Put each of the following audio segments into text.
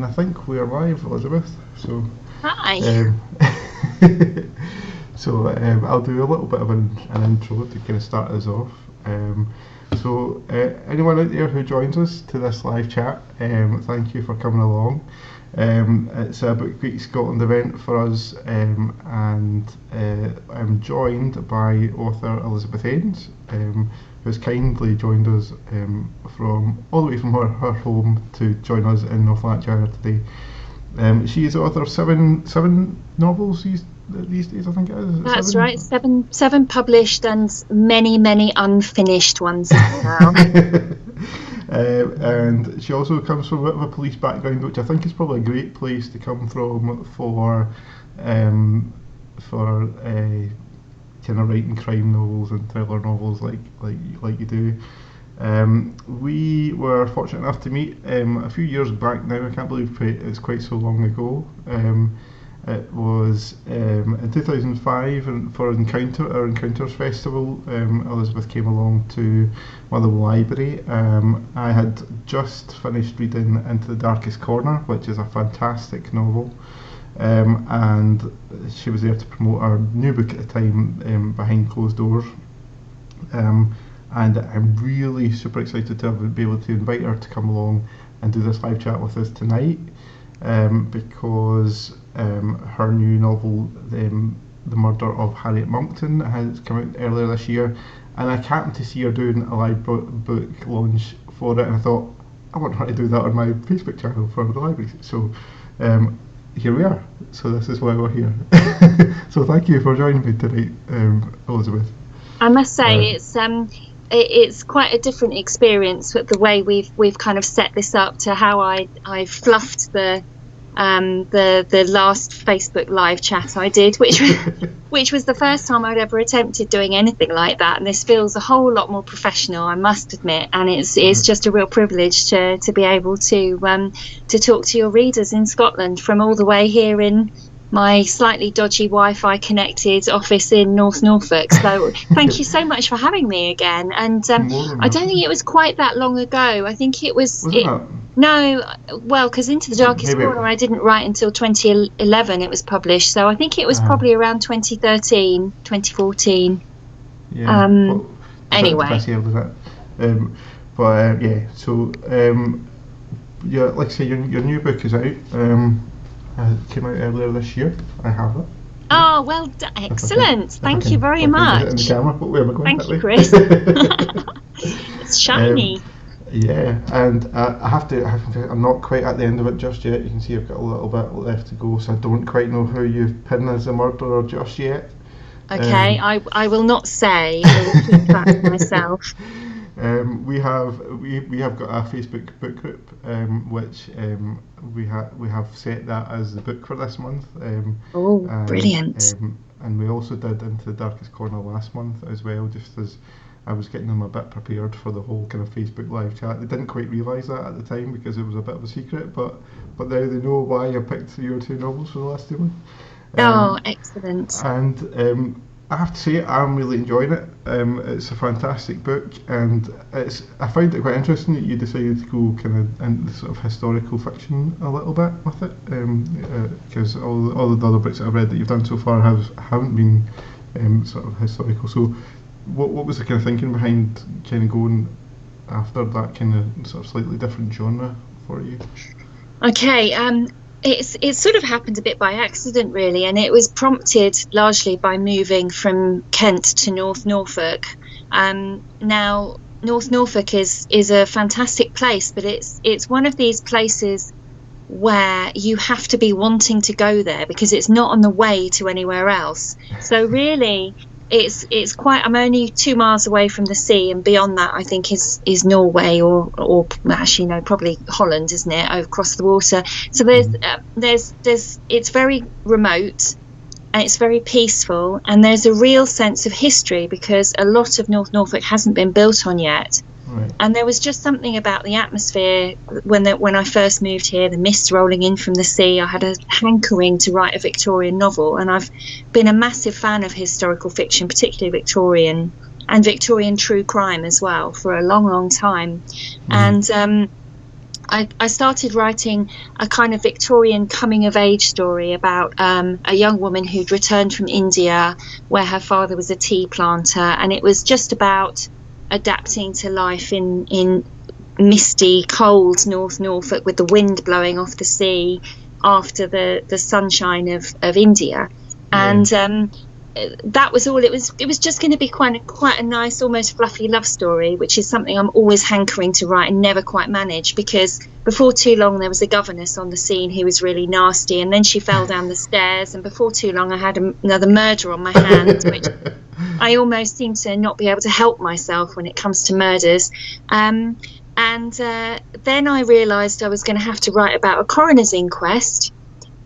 And I think we're live, Elizabeth. So, hi. I'll do a little bit of an intro to kind of start us off. Anyone out there who joins us to this live chat, thank you for coming along. It's a Book Week Scotland event for us, and I'm joined by author Elizabeth Haynes, who's kindly joined us from all the way from her home to join us in North Lanarkshire today. She is the author of seven novels these days, I think it is. That's right, seven published and many unfinished ones now. And she also comes from a bit of a police background, which I think is probably a great place to come from for kind of writing crime novels and thriller novels like you do. We were fortunate enough to meet a few years back now. I can't believe it's quite so long ago. It was in 2005, and for our Encounters Festival, Elizabeth came along to Motherwell Library. I had just finished reading Into the Darkest Corner, which is a fantastic novel, and she was there to promote our new book at the time, Behind Closed Doors. And I'm really super excited to be able to invite her to come along and do this live chat with us tonight, because her new novel, The Murder of Harriet Monckton, has come out earlier this year, and I happened to see her doing a live book launch for it, and I thought, I want her to do that on my Facebook channel for the library. So here we are. So this is why we're here. So thank you for joining me tonight, Elizabeth. I must say it's quite a different experience with the way we've kind of set this up to how I fluffed the last Facebook live chat I did, which was the first time I'd ever attempted doing anything like that, and this feels a whole lot more professional, I must admit, and it's just a real privilege to be able to talk to your readers in Scotland from all the way here in my slightly dodgy Wi-Fi connected office in North Norfolk. So thank you so much for having me again. And I don't think it was quite that long ago. I think it was. No, well, because Into the Darkest Corner I didn't write until 2011 it was published. So I think it was probably around 2013, 2014. Yeah. Anyway. Like I say, your new book is out. It came out earlier this year. I have it. Oh, well, excellent. Thank you very much. In the camera. Where am I going? Thank you, Chris. It's shiny. Yeah, and I have to. I'm not quite at the end of it just yet. You can see I've got a little bit left to go, so I don't quite know who you've pinned as a murderer just yet. Okay, I will not say. I will keep that to myself. We have got a Facebook book group, which we have set that as the book for this month. Brilliant! And we also did Into the Darkest Corner last month as well, just as I was getting them a bit prepared for the whole kind of Facebook live chat. They didn't quite realise that at the time because it was a bit of a secret, but now they know why I picked your two novels for the last 2 months. Excellent! And I have to say, I'm really enjoying it. It's a fantastic book, and I find it quite interesting that you decided to go kind of into sort of historical fiction a little bit with it, because all the other books that I've read that you've done so far haven't been sort of historical. So, what was the kind of thinking behind kind of going after that kind of sort of slightly different genre for you? Okay. It sort of happened a bit by accident, really, and it was prompted largely by moving from Kent to North Norfolk. Now, North Norfolk is a fantastic place, but it's one of these places where you have to be wanting to go there because it's not on the way to anywhere else. So really, it's quite. I'm only 2 miles away from the sea, and beyond that, I think is Norway or actually no, probably Holland, isn't it? Across the water. So there's it's very remote, and it's very peaceful, and there's a real sense of history because a lot of North Norfolk hasn't been built on yet. Right. And there was just something about the atmosphere when I first moved here, the mist rolling in from the sea. I had a hankering to write a Victorian novel, and I've been a massive fan of historical fiction, particularly Victorian and Victorian true crime as well, for a long time. And I started writing a kind of Victorian coming-of-age story about a young woman who'd returned from India, where her father was a tea planter, and it was just about adapting to life in misty, cold North Norfolk with the wind blowing off the sea after the sunshine of India. And that was all. It was just going to be quite a nice, almost fluffy love story, which is something I'm always hankering to write and never quite manage, because before too long there was a governess on the scene who was really nasty, and then she fell down the stairs, and before too long I had another murder on my hands, which I almost seem to not be able to help myself when it comes to murders. And then I realised I was going to have to write about a coroner's inquest.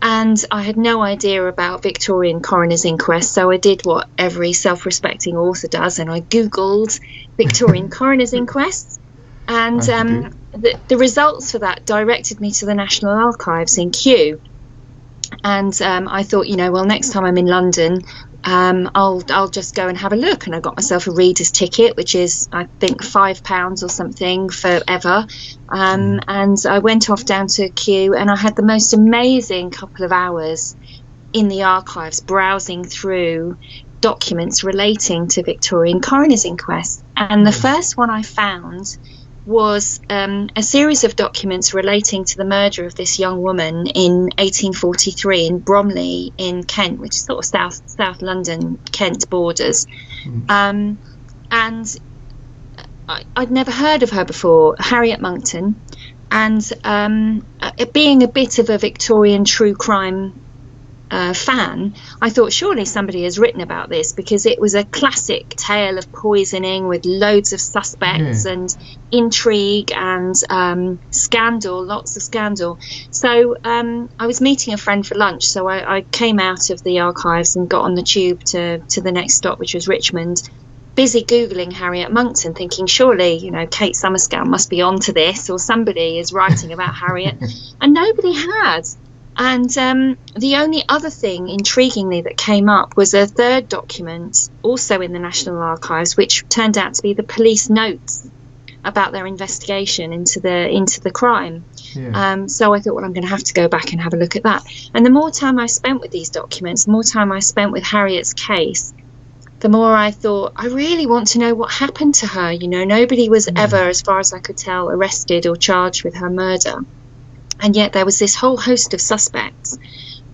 And I had no idea about Victorian coroner's inquest, so I did what every self-respecting author does, and I Googled Victorian coroner's inquests, and the results for that directed me to the National Archives in Kew. And I thought, well, next time I'm in London, I'll just go and have a look. And I got myself a reader's ticket, which is, I think, £5 or something forever. And I went off down to Kew, and I had the most amazing couple of hours in the archives browsing through documents relating to Victorian coroner's inquest. And the first one I found was a series of documents relating to the murder of this young woman in 1843 in Bromley in Kent, which is sort of South London, Kent borders. And I'd never heard of her before, Harriet Monckton. And being a bit of a Victorian true crime fan, I thought surely somebody has written about this, because it was a classic tale of poisoning with loads of suspects and intrigue and scandal, lots of scandal. So I was meeting a friend for lunch, so I came out of the archives and got on the tube to the next stop, which was Richmond, busy Googling Harriet Monckton, thinking surely, Kate Summerscale must be onto this, or somebody is writing about Harriet, and nobody had. And the only other thing, intriguingly, that came up was a third document, also in the National Archives, which turned out to be the police notes about their investigation into the crime. So I thought, well, I'm going to have to go back and have a look at that. And the more time I spent with these documents, the more time I spent with Harriet's case, the more I thought, I really want to know what happened to her. Nobody was ever, as far as I could tell, arrested or charged with her murder. And yet there was this whole host of suspects,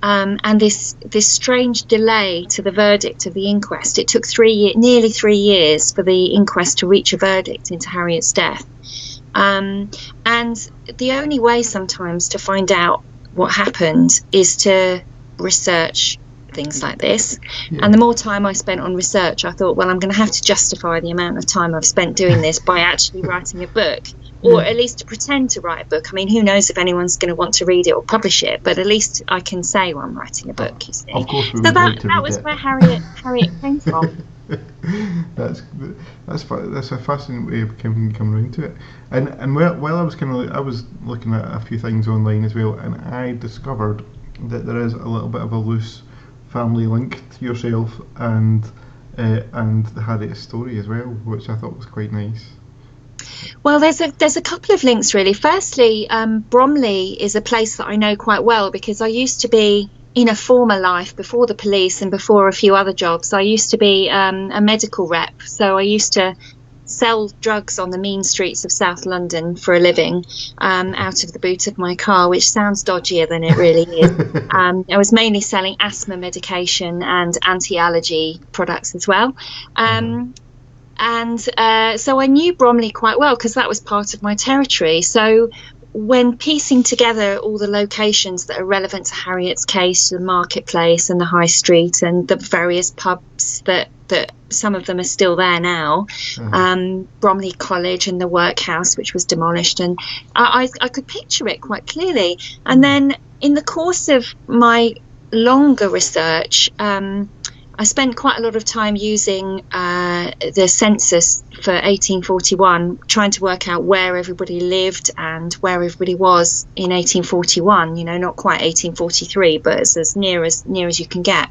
and this strange delay to the verdict of the inquest. It took nearly 3 years for the inquest to reach a verdict into Harriet's death. And the only way sometimes to find out what happened is to research things like this. And the more time I spent on research, I thought, well, I'm going to have to justify the amount of time I've spent doing this by actually writing a book. Or at least to pretend to write a book. I mean, who knows if anyone's going to want to read it or publish it, but at least I can say, well, I'm writing a book, you see. Of course we so that was where Harriet came from. That's a fascinating way of coming around to it. And while I was looking at a few things online as well, and I discovered that there is a little bit of a loose family link to yourself and the Harriet story as well, which I thought was quite nice. Well, there's a couple of links, really. Firstly, Bromley is a place that I know quite well, because I used to be, in a former life, before the police and before a few other jobs, I used to be a medical rep. So I used to sell drugs on the mean streets of South London for a living, out of the boot of my car, which sounds dodgier than it really is. I was mainly selling asthma medication and anti-allergy products as well. And so I knew Bromley quite well, because that was part of my territory. So when piecing together all the locations that are relevant to Harriet's case, the marketplace and the high street and the various pubs that some of them are still there now, Bromley College and the workhouse, which was demolished, and I could picture it quite clearly. And then in the course of my longer research, I spent quite a lot of time using the census for 1841, trying to work out where everybody lived and where everybody was in 1841. Not quite 1843, but as near as you can get.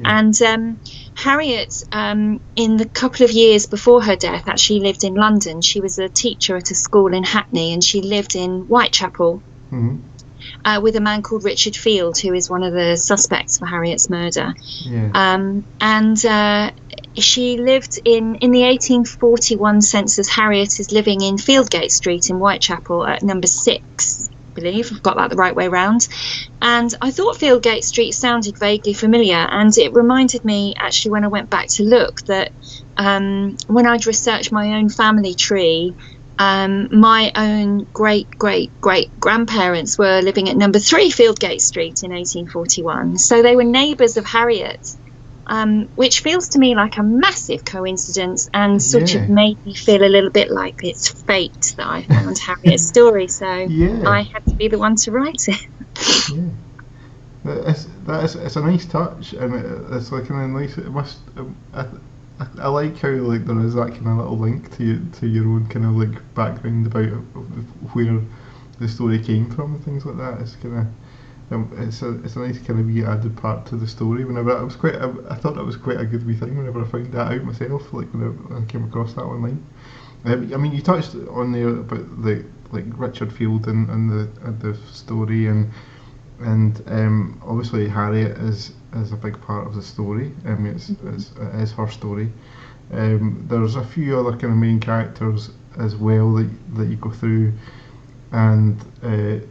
And Harriet, in the couple of years before her death, actually lived in London. She was a teacher at a school in Hackney, and she lived in Whitechapel with a man called Richard Field, who is one of the suspects for Harriet's murder. She lived in the 1841 census. Harriet is living in Fieldgate Street in Whitechapel at number 6. I believe I've got that the right way round. And I thought Fieldgate Street sounded vaguely familiar, and it reminded me actually when I went back to look that when I'd researched my own family tree, my own great grandparents were living at number 3 Fieldgate Street in 1841, so they were neighbours of Harriet. Which feels to me like a massive coincidence, and sort of made me feel a little bit like it's fate that I found Harriet's story, so I had to be the one to write it. It's a nice touch, and it's like a nice. It must. I like how like there is that kind of little link to your own kind of like background about where the story came from and things like that. It's kind of. It's a nice kind of wee added part to the story. Whenever I thought that was quite a good wee thing. Whenever I found that out myself, like when I came across that online. I mean, you touched on there about the like Richard Field and the story, and obviously Harriet is a big part of the story. I mean, it is her story. There's a few other kind of main characters as well that you go through, and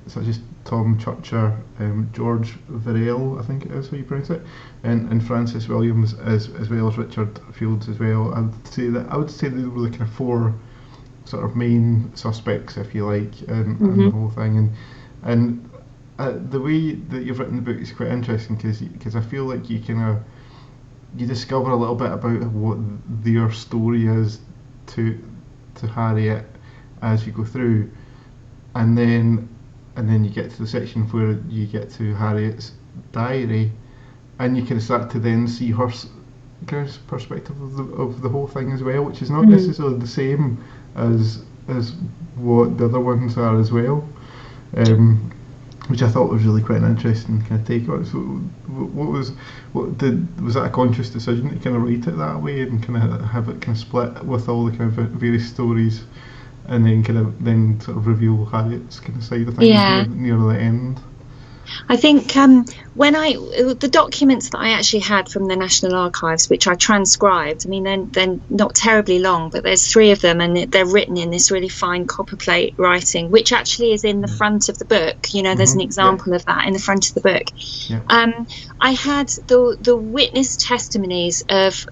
such as Tom Churcher, George Verrell, I think it is how you pronounce it, and Francis Williams as well as Richard Fields as well. I would say they were the kind of 4 sort of main suspects, if you like, in the whole thing. And the way that you've written the book is quite interesting because I feel like you discover a little bit about what their story is to Harriet as you go through, and then you get to the section where you get to Harriet's diary, and you can start to then see her kind of perspective of the whole thing as well, which is not necessarily the same as what the other ones are as well, which I thought was really quite an interesting kind of take on it. So, was that a conscious decision to kind of write it that way and kind of have it kind of split with all the kind of various stories? And then sort of reveal Harriet's kind of side of things near the end. I think the documents that I actually had from the National Archives, which I transcribed, I mean, they're not terribly long, but there's 3 of them, and they're written in this really fine copperplate writing, which actually is in the front of the book. You know, there's an example of that in the front of the book. I had the witness testimonies of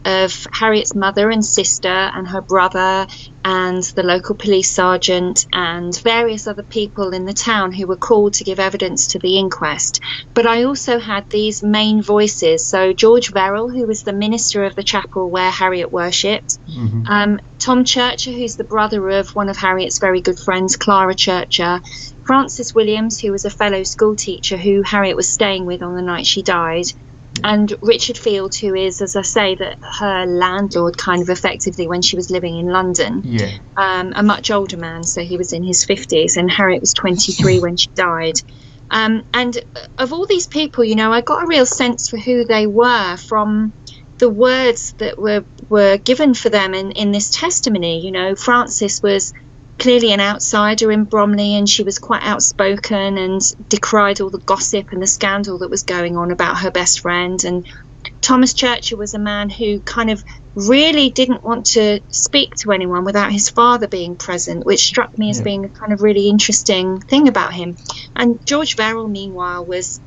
Harriet's mother and sister and her brother and the local police sergeant and various other people in the town who were called to give evidence to the inquest. But I also had these main voices. So George Verrell, who was the minister of the chapel where Harriet worshipped, Tom Churcher, who's the brother of one of Harriet's very good friends, Clara Churcher, Francis Williams, who was a fellow school teacher who Harriet was staying with on the night she died, and Richard Field, who is, as I say, her landlord kind of effectively when she was living in London. A much older man, so he was in his 50s, and Harriet was 23 when she died. And of all these people, you know, I got a real sense for who they were from the words that were given for them in this testimony. You know, Frances was clearly an outsider in Bromley, and she was quite outspoken and decried all the gossip and the scandal that was going on about her best friend. And Thomas Churcher was a man who kind of really didn't want to speak to anyone without his father being present, which struck me as being a kind of really interesting thing about him. And George Verrell, meanwhile, was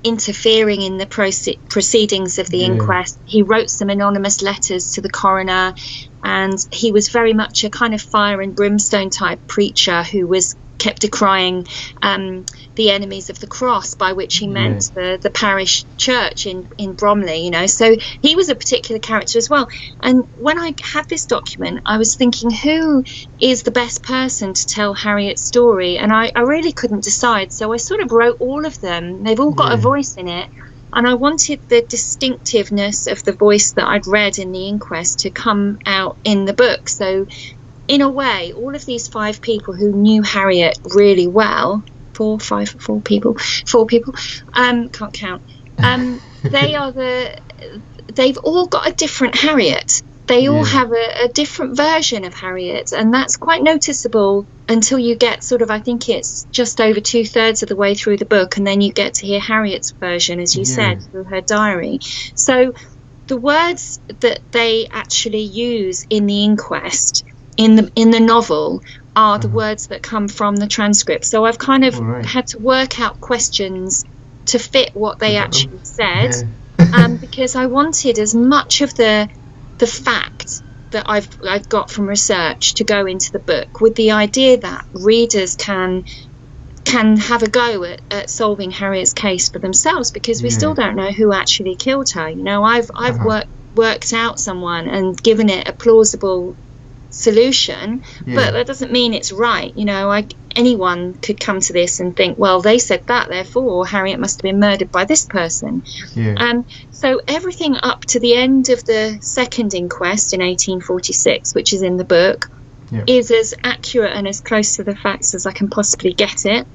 interfering in the proceedings of the inquest. He wrote some anonymous letters to the coroner, and he was very much a kind of fire and brimstone type preacher who kept decrying the enemies of the cross, by which he meant the parish church in Bromley, you know. So he was a particular character as well. And when I had this document, I was thinking, who is the best person to tell Harriet's story? And I really couldn't decide. So I sort of wrote all of them. They've all got a voice in it. And I wanted the distinctiveness of the voice that I'd read in the inquest to come out in the book. So in a way, all of these 5 people who knew Harriet really well, four people, can't count. They are they've all got a different Harriet. They all Yeah. have a different version of Harriet, and that's quite noticeable until you get sort of, I think it's just over 2/3 of the way through the book, and then you get to hear Harriet's version, as you Yeah. said, through her diary. So the words that they actually use in the inquest, in the novel, are the words that come from the transcript. So I've kind of had to work out questions to fit what they actually said, because I wanted as much of the fact that I've got from research to go into the book, with the idea that readers can have a go at solving Harriet's case for themselves, because we still don't know who actually killed her. You know, I've worked out someone and given it a plausible solution, but that doesn't mean it's right. You know, anyone could come to this and think, well, they said that, therefore Harriet must have been murdered by this person. So everything up to the end of the second inquest in 1846, which is in the book, is as accurate and as close to the facts as I can possibly get it.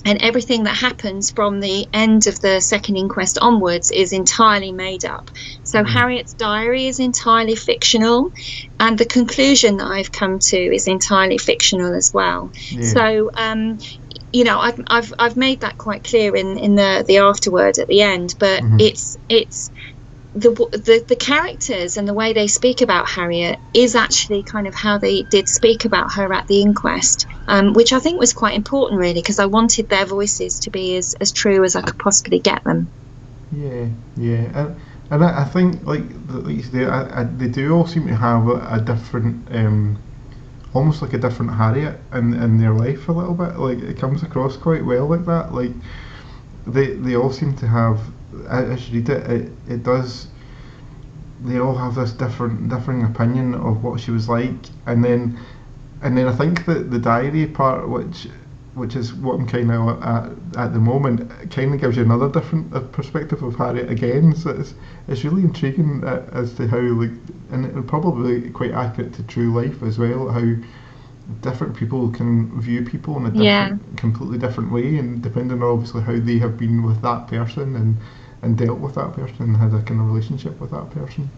And everything that happens from the end of the second inquest onwards is entirely made up. So Harriet's diary is entirely fictional, and the conclusion that I've come to is entirely fictional as well. So, you know, I've made that quite clear in the afterword at the end. But it's the characters and the way they speak about Harriet is actually kind of how they did speak about her at the inquest, which I think was quite important, really, because I wanted their voices to be as true as I could possibly get them. And I think, like you say, they do all seem to have a different, almost like a different Harriet in their life a little bit. Like, it comes across quite well like that. Like, they all seem to have, as you read it, it does. They all have this differing opinion of what she was like, and then I think that the diary part, which is what I'm kind of at the moment, kind of gives you another different perspective of Harriet again. So it's really intriguing as to how, like, and probably quite accurate to true life as well, how different people can view people in a completely different way, and depending on obviously how they have been with that person and dealt with that person and had a kind of relationship with that person.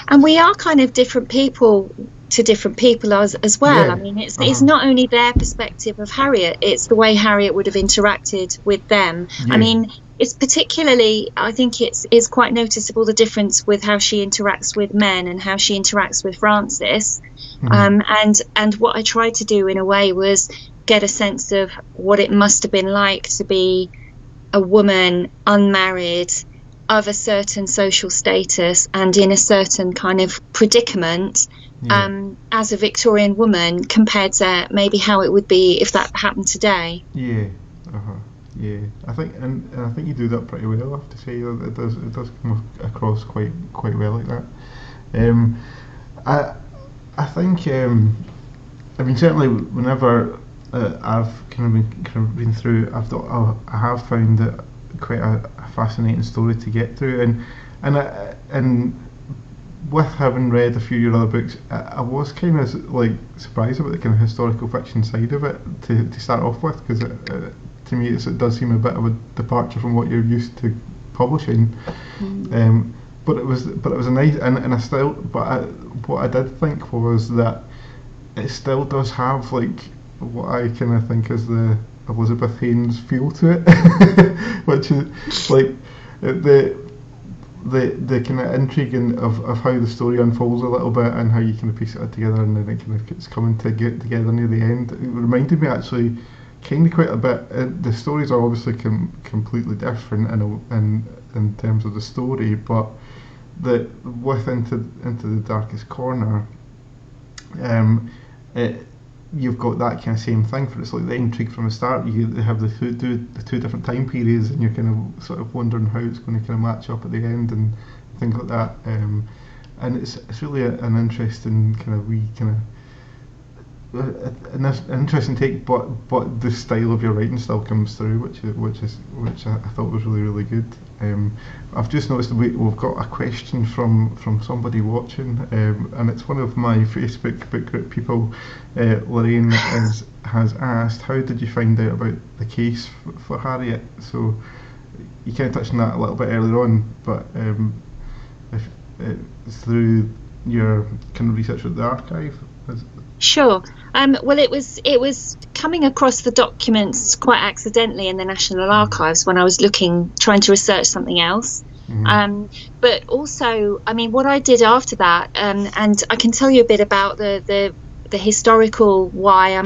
And we are kind of different people to different people as well. I mean, it's not only their perspective of Harriet, it's the way Harriet would have interacted with them. I mean, it's particularly, I think it's quite noticeable, the difference with how she interacts with men and how she interacts with Francis. And what I tried to do in a way was get a sense of what it must have been like to be a woman, unmarried, of a certain social status and in a certain kind of predicament, as a Victorian woman, compared to maybe how it would be if that happened today. I think and I think you do that pretty well, I have to say. It does come across quite well like that. I think I mean, certainly whenever I've kind of been through, I have found it quite a fascinating story to get through, and with having read a few of your other books, I was kind of like surprised about the kind of historical fiction side of it to start off with, because to me it does seem a bit of a departure from what you're used to publishing. But it was a nice, and I still, what I did think was that it still does have, like, what I kind of think is the Elizabeth Haynes feel to it, which is like the kind of intrigue of how the story unfolds a little bit, and how you kind of piece it together, and then it kind of it's coming to get together near the end. It reminded me actually kind of quite a bit. The stories are obviously completely different in terms of the story, but with Into the Darkest Corner, you've got that kind of same thing. For it's like the intrigue from the start. You have the two different time periods, and you're kind of sort of wondering how it's going to kind of match up at the end and things like that. And it's really an interesting kind of an interesting take, but the style of your writing still comes through, which I thought was really good. I've just noticed we've got a question from somebody watching, and it's one of my Facebook book group people. Lorraine has asked, how did you find out about the case for Harriet? So you kind of touched on that a little bit earlier on, but through your kind of research at the archive? Sure. Well, it was coming across the documents quite accidentally in the National Archives when I was trying to research something else. But also, I mean, what I did after that, and I can tell you a bit about the historical why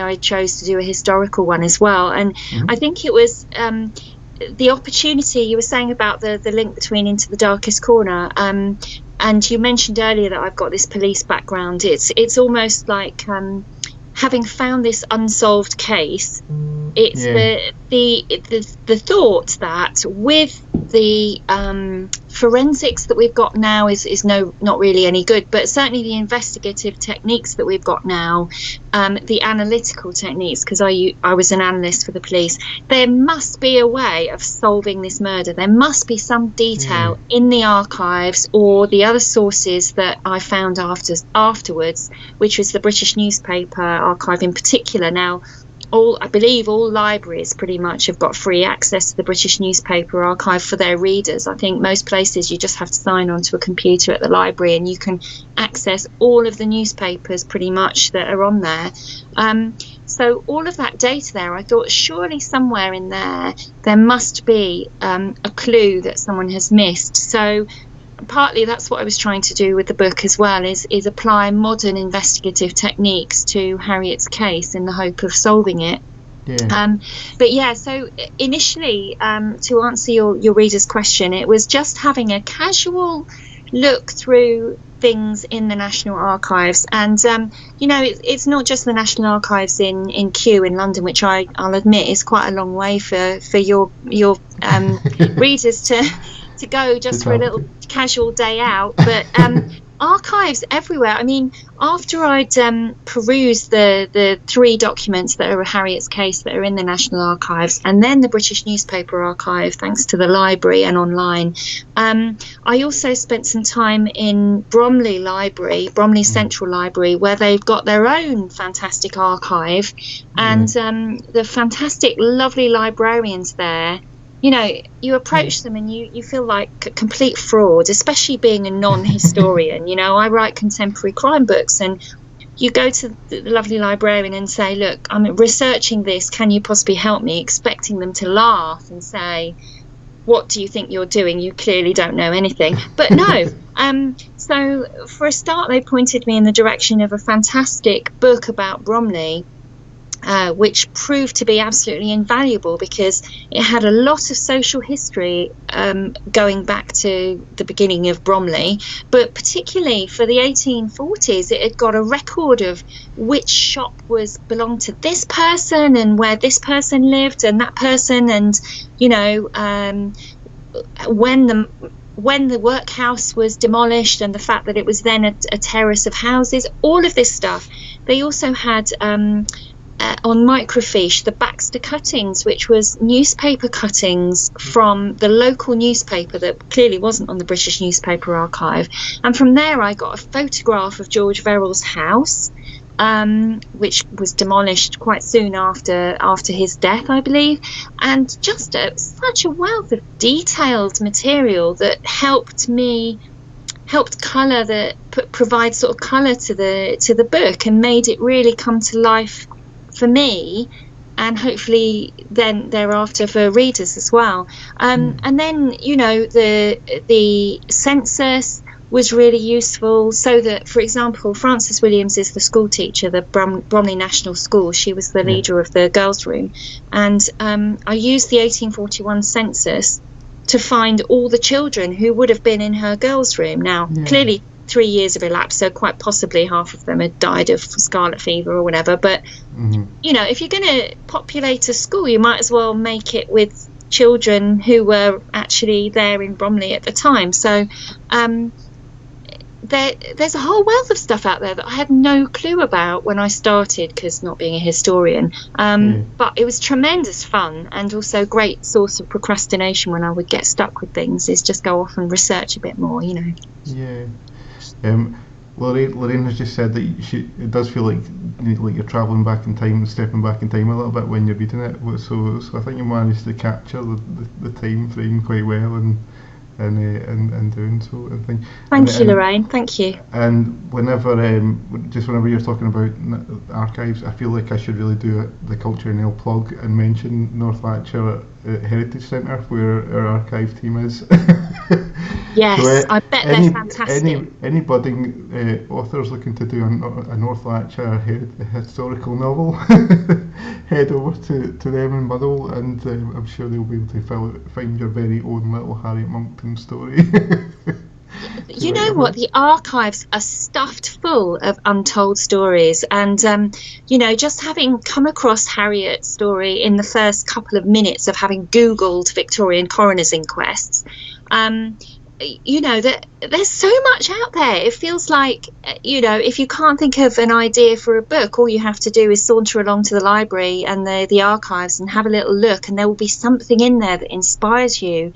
I chose to do a historical one as well. And I think it was the opportunity you were saying about the link between Into the Darkest Corner. And you mentioned earlier that I've got this police background. It's almost like having found this unsolved case. It's the thought that with the forensics that we've got now is not really any good, but certainly the investigative techniques that we've got now, the analytical techniques, because I was an analyst for the police, there must be a way of solving this murder. There must be some detail in the archives or the other sources that I found afterwards, which was the British newspaper archive in particular. Now, I believe all libraries pretty much have got free access to the British newspaper archive for their readers. I think most places you just have to sign on to a computer at the library and you can access all of the newspapers pretty much that are on there. So all of that data there, I thought surely somewhere in there must be a clue that someone has missed. So partly that's what I was trying to do with the book as well, is apply modern investigative techniques to Harriet's case in the hope of solving it. So initially, to answer your reader's question, it was just having a casual look through things in the National Archives. And it's not just the National Archives in Kew in London, which I'll admit is quite a long way for your readers to go just for a little casual day out, but archives everywhere. I mean, after I'd perused the 3 documents that are Harriet's case that are in the National Archives, and then the British newspaper archive, thanks to the library and online, I also spent some time in Bromley Central Library, where they've got their own fantastic archive, and the fantastic, lovely librarians there. You approach them and you feel like a complete fraud, especially being a non-historian. I write contemporary crime books, and you go to the lovely librarian and say, look, I'm researching this, can you possibly help me? Expecting them to laugh and say, what do you think you're doing? You clearly don't know anything. But no. So for a start, they pointed me in the direction of a fantastic book about Bromley, which proved to be absolutely invaluable because it had a lot of social history going back to the beginning of Bromley, but particularly for the 1840s, it had got a record of which shop belonged to this person and where this person lived and that person, and when the workhouse was demolished and the fact that it was then a terrace of houses, all of this stuff. They also had on microfiche the Baxter cuttings, which was newspaper cuttings from the local newspaper that clearly wasn't on the British newspaper archive. And from there I got a photograph of George Verrill's house, which was demolished quite soon after his death, I believe, and just such a wealth of detailed material that helped provide sort of colour to the book and made it really come to life for me, and hopefully then thereafter for readers as well. And then the census was really useful, so that, for example, Frances Williams is the school teacher, the Bromley National School. She was the leader of the girls' room, and I used the 1841 census to find all the children who would have been in her girls' room. Now, clearly 3 years have elapsed, so quite possibly half of them had died of scarlet fever or whatever. But if you're going to populate a school, you might as well make it with children who were actually there in Bromley at the time. So there's a whole wealth of stuff out there that I had no clue about when I started, because not being a historian. But it was tremendous fun, and also great source of procrastination when I would get stuck with things, is just go off and research a bit more, Yeah. Lorraine has just said that it does feel like you're travelling back in time, stepping back in time a little bit when you're reading it. So I think you managed to capture the time frame quite well, and in doing so and thing. Thank you, Lorraine. Thank you. And whenever you're talking about archives, I feel like I should really do the CultureNL plug and mention North Lanarkshire Heritage Centre, where our archive team is. Yes, so, I bet they're fantastic. Any budding authors looking to do a North Lanarkshire historical novel, head over to them in Muddle, and I'm sure they'll be able to find your very own little Harriet Monckton story. You know what? The archives are stuffed full of untold stories, and just having come across Harriet's story in the first couple of minutes of having Googled Victorian coroners' inquests, that there's so much out there. It feels like, if you can't think of an idea for a book, all you have to do is saunter along to the library and the archives and have a little look, and there will be something in there that inspires you.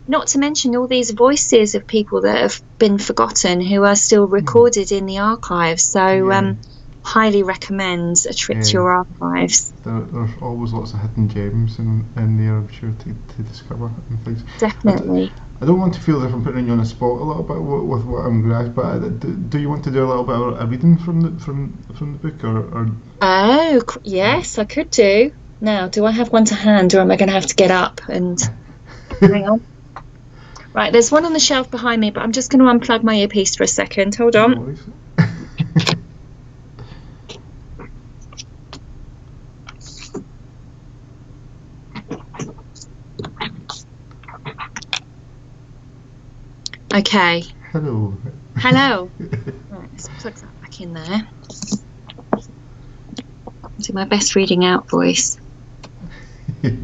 Not to mention all these voices of people that have been forgotten who are still recorded in the archives. So highly recommend a trip to your archives. There's always lots of hidden gems in there, I'm sure, to discover and things. Definitely. I don't want to feel as if I'm putting you on the spot a little bit with what I'm grasping, but do you want to do a little bit of a reading from the book, or? Oh yes, I could do. Now, do I have one to hand, or am I going to have to get up and hang on? Right, there's one on the shelf behind me, but I'm just going to unplug my earpiece for a second. Hold on. No worries. Okay. Hello. Right, let's plug that back in there. Do my best reading out voice.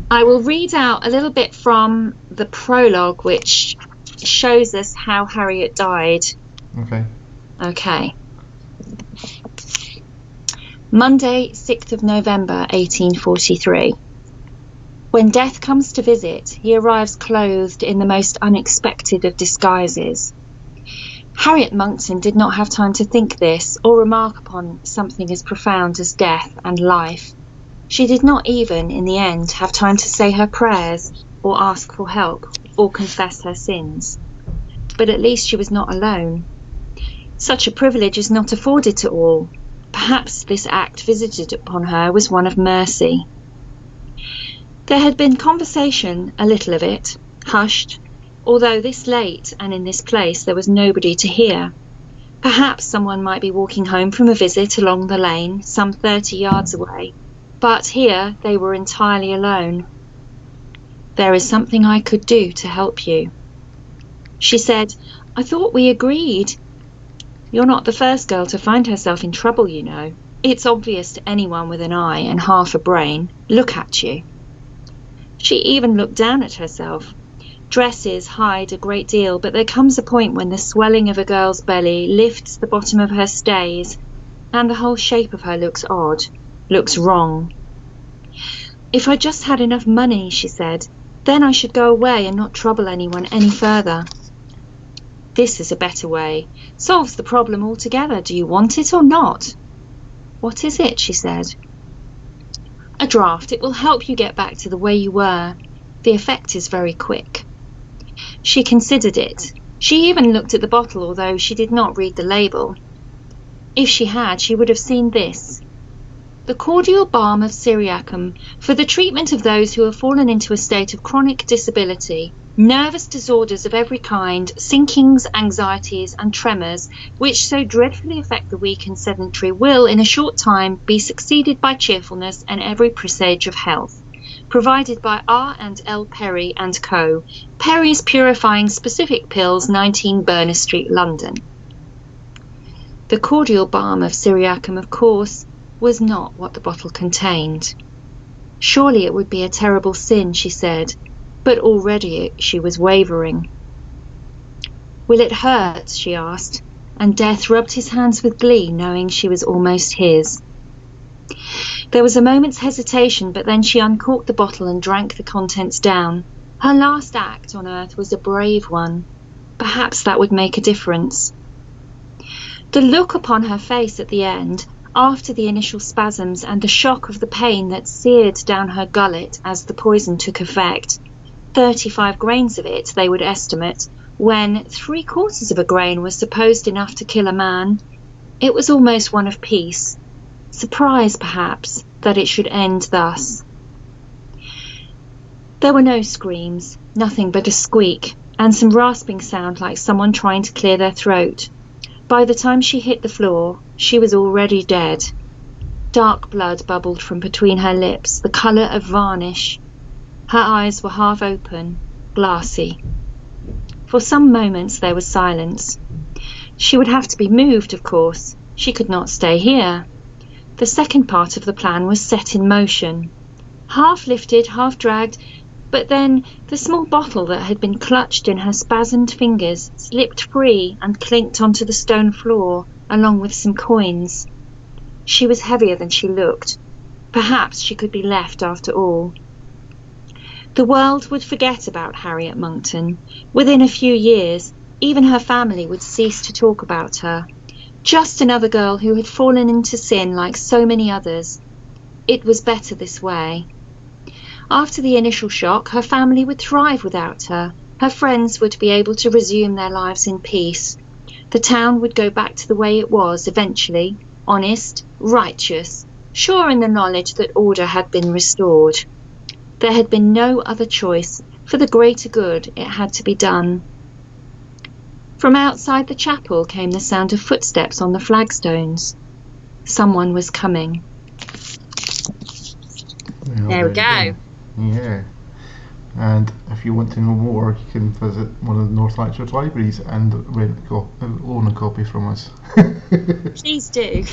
I will read out a little bit from the prologue, which shows us how Harriet died. Okay. Monday, 6th of November, 1843. When death comes to visit, he arrives clothed in the most unexpected of disguises. Harriet Monckton did not have time to think this or remark upon something as profound as death and life. She did not even, in the end, have time to say her prayers or ask for help or confess her sins. But at least she was not alone. Such a privilege is not afforded to all. Perhaps this act visited upon her was one of mercy. There had been conversation, a little of it, hushed, although this late and in this place there was nobody to hear. Perhaps someone might be walking home from a visit along the lane, some 30 yards away, but here they were entirely alone. There is something I could do to help you. She said, I thought we agreed. You're not the first girl to find herself in trouble, you know. It's obvious to anyone with an eye and half a brain. Look at you. She even looked down at herself. Dresses hide a great deal, but there comes a point when the swelling of a girl's belly lifts the bottom of her stays, and the whole shape of her looks odd, looks wrong. If I just had enough money, she said, then I should go away and not trouble anyone any further. This is a better way. Solves the problem altogether. Do you want it or not? What is it? She said. A draft. It will help you get back to the way you were. The effect is very quick. She considered it. She even looked at the bottle, although she did not read the label. If she had, she would have seen this. The cordial balm of Syriacum for the treatment of those who have fallen into a state of chronic disability, nervous disorders of every kind, sinkings, anxieties and tremors, which so dreadfully affect the weak and sedentary, will in a short time be succeeded by cheerfulness and every presage of health. Provided by R&L Perry and Co. Perry's Purifying Specific Pills, 19 Berners Street, London. The cordial balm of Syriacum, of course, was not what the bottle contained. Surely it would be a terrible sin, she said, but already she was wavering. Will it hurt? She asked, and Death rubbed his hands with glee, knowing she was almost his. There was a moment's hesitation, but then she uncorked the bottle and drank the contents down. Her last act on earth was a brave one. Perhaps that would make a difference. The look upon her face at the end, after the initial spasms and the shock of the pain that seared down her gullet as the poison took effect, 35 grains of it, they would estimate, when 3/4 of a grain was supposed enough to kill a man. It was almost one of peace. Surprise, perhaps, that it should end thus. There were no screams, nothing but a squeak, and some rasping sound like someone trying to clear their throat. By the time she hit the floor, she was already dead. Dark blood bubbled from between her lips, the colour of varnish. Her eyes were half open, glassy. For some moments there was silence. She would have to be moved, of course. She could not stay here. The second part of the plan was set in motion. Half lifted, half dragged, but then the small bottle that had been clutched in her spasmed fingers slipped free and clinked onto the stone floor, along with some coins. She was heavier than she looked. Perhaps she could be left after all. The world would forget about Harriet Monckton. Within a few years, even her family would cease to talk about her. Just another girl who had fallen into sin like so many others. It was better this way. After the initial shock, her family would thrive without her. Her friends would be able to resume their lives in peace. The town would go back to the way it was eventually, honest, righteous, sure in the knowledge that order had been restored. There had been no other choice. For the greater good, it had to be done. From outside the chapel came the sound of footsteps on the flagstones. Someone was coming. Well, there we go. Yeah. And if you want to know more, you can visit one of the North Lanarkshire libraries and own a copy from us. Please do.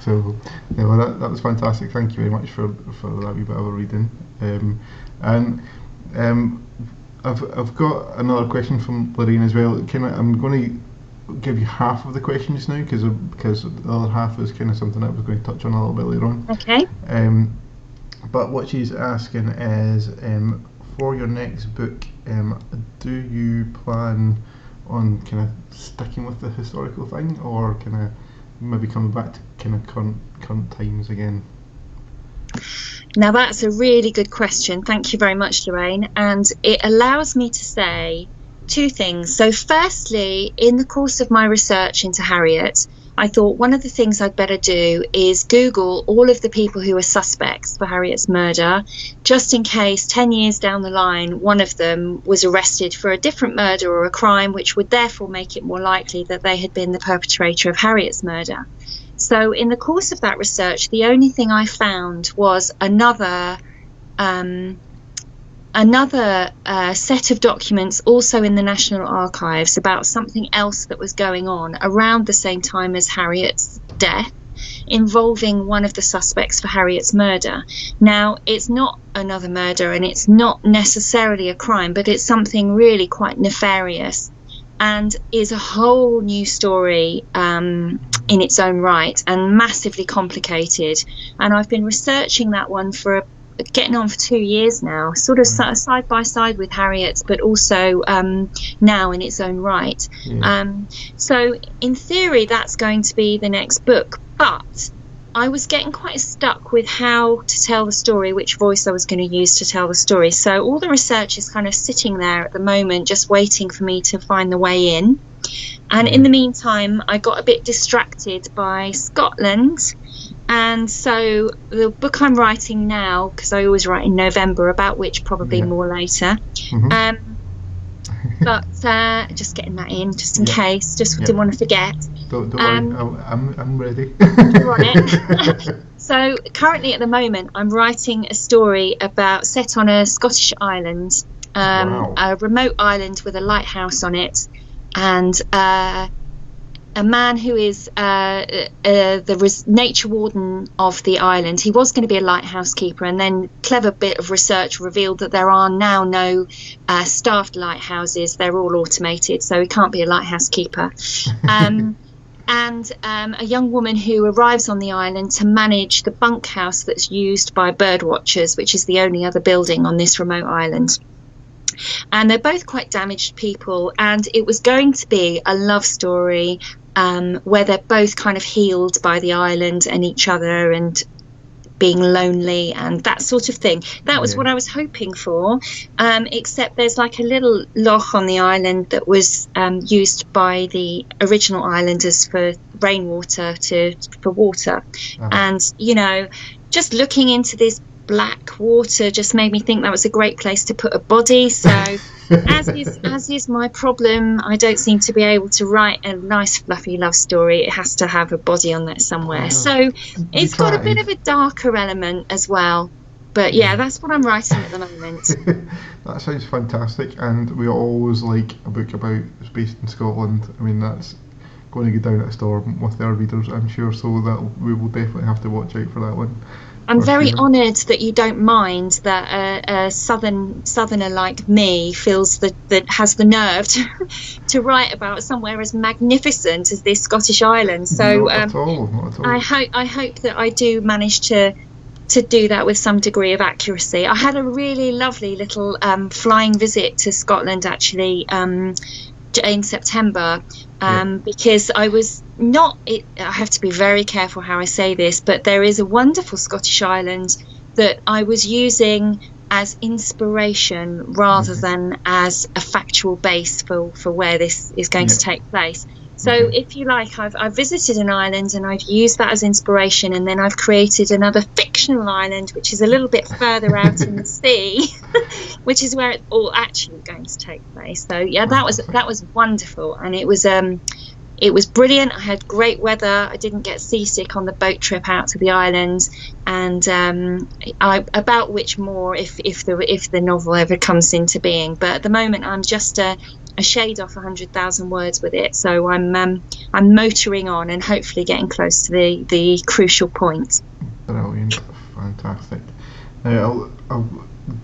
So, yeah, well, that was fantastic. Thank you very much for that wee bit of a reading. I've got another question from Lorraine as well. I'm going to give you half of the question just now because the other half is kind of something I was going to touch on a little bit later on. Okay. But what she's asking is, for your next book, do you plan on kind of sticking with the historical thing, or kind of maybe coming back to kind of current times again? Now that's a really good question. Thank you very much, Lorraine. And it allows me to say two things. So firstly, in the course of my research into Harriet, I thought one of the things I'd better do is Google all of the people who were suspects for Harriet's murder, just in case 10 years down the line, one of them was arrested for a different murder or a crime, which would therefore make it more likely that they had been the perpetrator of Harriet's murder. So in the course of that research, the only thing I found was another set of documents also in the National Archives about something else that was going on around the same time as Harriet's death, involving one of the suspects for Harriet's murder. Now, it's not another murder and it's not necessarily a crime, but it's something really quite nefarious and is a whole new story in its own right and massively complicated. And I've been researching that one for getting on for 2 years now, sort of side by side with Harriet's, but also now in its own right. So in theory, that's going to be the next book. But I was getting quite stuck with how to tell the story, which voice I was going to use to tell the story. So all the research is kind of sitting there at the moment, just waiting for me to find the way in. And in the meantime, I got a bit distracted by Scotland. And so the book I'm writing now, because I always write in November, about which probably more later. But just getting that in, just in case, didn't want to forget. Don't worry, I'm ready. You're on it. So currently at the moment, I'm writing a story set on a Scottish island, a remote island with a lighthouse on it, and a man who is the nature warden of the island. He was going to be a lighthouse keeper, and then clever bit of research revealed that there are now no staffed lighthouses. They're all automated, so he can't be a lighthouse keeper. And a young woman who arrives on the island to manage the bunkhouse that's used by bird watchers, which is the only other building on this remote island. And they're both quite damaged people, and it was going to be a love story where they're both kind of healed by the island and each other, and being lonely and that sort of thing. That was what I was hoping for, except there's like a little loch on the island that was used by the original islanders for rainwater for water. And just looking into this black water just made me think that was a great place to put a body. So as is my problem, I don't seem to be able to write a nice fluffy love story. It has to have a body on there somewhere. So it's got a bit of a darker element as well. But yeah, that's what I'm writing at the moment. That sounds fantastic, and we always like a book about it's based in Scotland. I mean, that's going to go down at a storm with our readers, I'm sure, so that we will definitely have to watch out for that one. I'm very honoured that you don't mind that a southerner like me feels that has the nerve to write about somewhere as magnificent as this Scottish island. So not at all. I hope that I do manage to do that with some degree of accuracy. I had a really lovely little flying visit to Scotland actually in September. Because I was not, I have to be very careful how I say this, but there is a wonderful Scottish island that I was using as inspiration rather than as a factual base for where this is going to take place. So if you like, I've visited an island and I've used that as inspiration, and then I've created another fictional island which is a little bit further out in the sea, which is where it's all actually going to take place. So yeah, that was wonderful, and it was brilliant. I had great weather. I didn't get seasick on the boat trip out to the island, and about which more if the novel ever comes into being. But at the moment, I'm just a shade off 100,000 words with it, so I'm motoring on and hopefully getting close to the crucial point. Brilliant, fantastic. Now I'll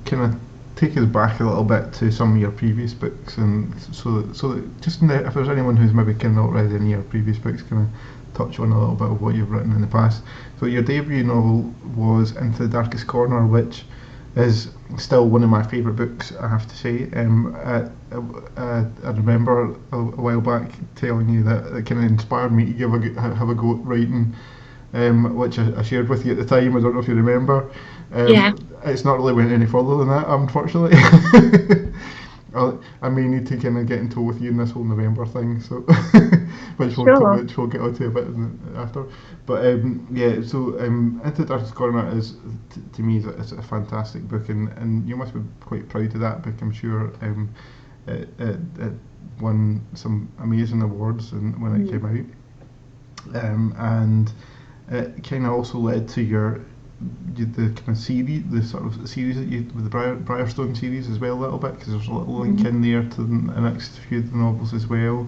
kind of take us back a little bit to some of your previous books, and so that just if there's anyone who's maybe kind of not read any of your previous books, kind of touch on a little bit of what you've written in the past. So your debut novel was Into the Darkest Corner, which is still one of my favourite books, I have to say. I remember a while back telling you that it kind of inspired me to have a go at writing, which I shared with you at the time. I don't know if you remember. It's not really went any further than that, unfortunately. I may need to kind of get in tow with you in this whole November thing, so which we'll get onto a bit after. But so Into the Darkest Corner is to me is a fantastic book, and you must be quite proud of that book. I'm sure it won some amazing awards when it came out, and it kind of also led to the kind of series, the sort of series that you with the Briarstone series as well a little bit, because there's a little link in there to the next few of the novels as well.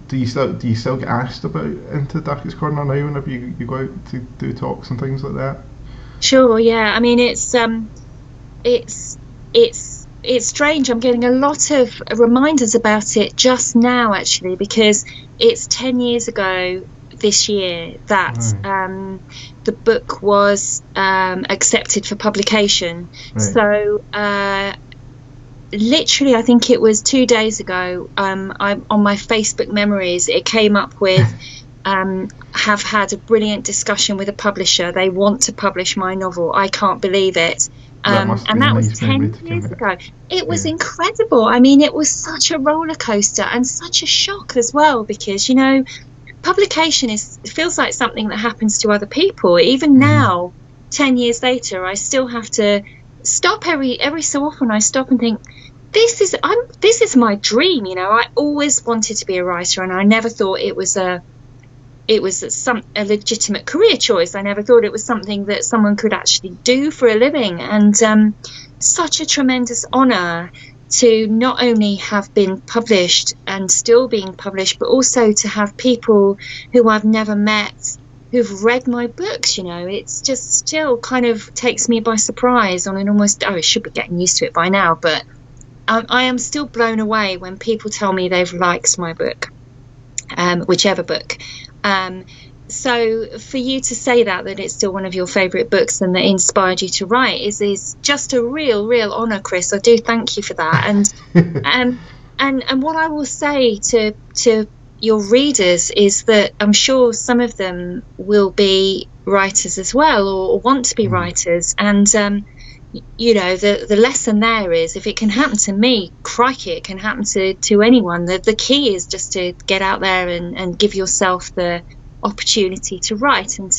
Do you still get asked about Into the Darkest Corner now whenever you go out to do talks and things like that? Sure, yeah. I mean, it's strange. I'm getting a lot of reminders about it just now, actually, because it's 10 years ago this year that the book was accepted for publication. So literally, I think it was 2 days ago, on my Facebook memories, it came up with have had a brilliant discussion with a publisher. They want to publish my novel. I can't believe it. And that was 10 years ago. It was incredible. I mean, it was such a roller coaster and such a shock as well, because publication feels like something that happens to other people. Even now, 10 years later, I still have to stop every so often. I stop and think, this is my dream. I always wanted to be a writer, and I never thought it was a legitimate career choice. I never thought it was something that someone could actually do for a living. And such a tremendous honour to not only have been published and still being published, but also to have people who I've never met who've read my books. It's just still kind of takes me by surprise on an almost, I should be getting used to it by now, but I am still blown away when people tell me they've liked my book, whichever book. So for you to say that it's still one of your favourite books and that inspired you to write is just a real honour, Chris. I do thank you for that. And what I will say to your readers is that I'm sure some of them will be writers as well, or want to be writers, and the lesson there is, if it can happen to me, crikey, it can happen to anyone. The key is just to get out there and give yourself the opportunity to write, and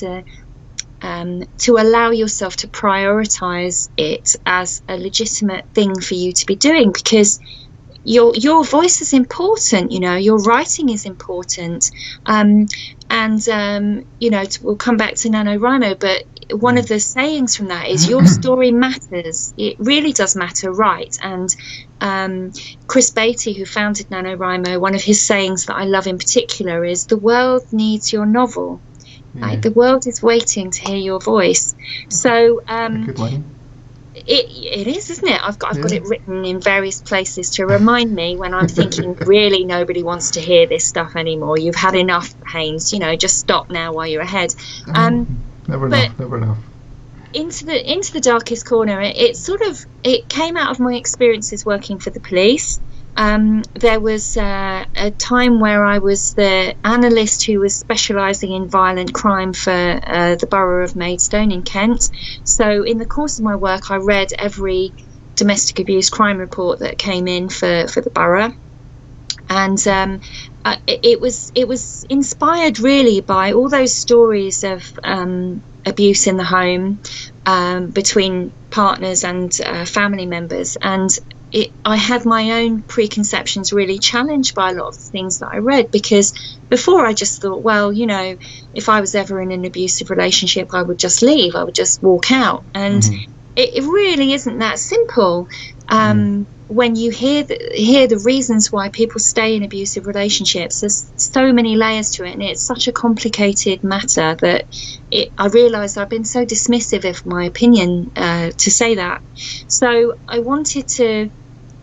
to allow yourself to prioritize it as a legitimate thing for you to be doing, because your voice is important, your writing is important, and we'll come back to NaNoWriMo, but one of the sayings from that is your story matters. It really does matter, right? And Chris Beatty, who founded NaNoWriMo, one of his sayings that I love in particular is, the world needs your novel. Right? The world is waiting to hear your voice. So good line. It is, isn't it? I've got it written in various places to remind me when I'm thinking, really, nobody wants to hear this stuff anymore. You've had enough, Haynes. Just stop now while you're ahead. Never enough. Into the Darkest Corner, it came out of my experiences working for the police. There was a time where I was the analyst who was specialising in violent crime for the borough of Maidstone in Kent. So in the course of my work, I read every domestic abuse crime report that came in for the borough. And it was inspired really by all those stories of abuse in the home, between partners and family members. And I had my own preconceptions really challenged by a lot of the things that I read, because before I just thought, well, if I was ever in an abusive relationship, I would just leave, I would just walk out. And it really isn't that simple. When you hear the reasons why people stay in abusive relationships, there's so many layers to it, and it's such a complicated matter that I realised I've been so dismissive of my opinion to say that. So I wanted to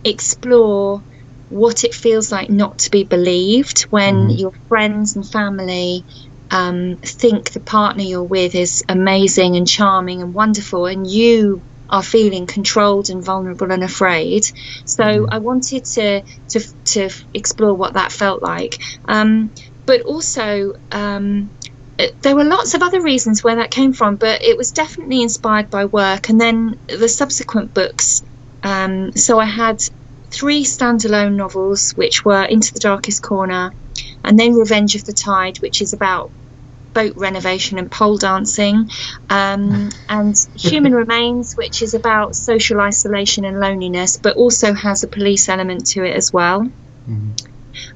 explore what it feels like not to be believed when your friends and family think the partner you're with is amazing and charming and wonderful, and you are feeling controlled and vulnerable and afraid. So I wanted to explore what that felt like, but also there were lots of other reasons where that came from, but it was definitely inspired by work and then the subsequent books. So I had 3 standalone novels, which were Into the Darkest Corner, and then Revenge of the Tide, which is about boat renovation and pole dancing, and Human Remains, which is about social isolation and loneliness, but also has a police element to it as well.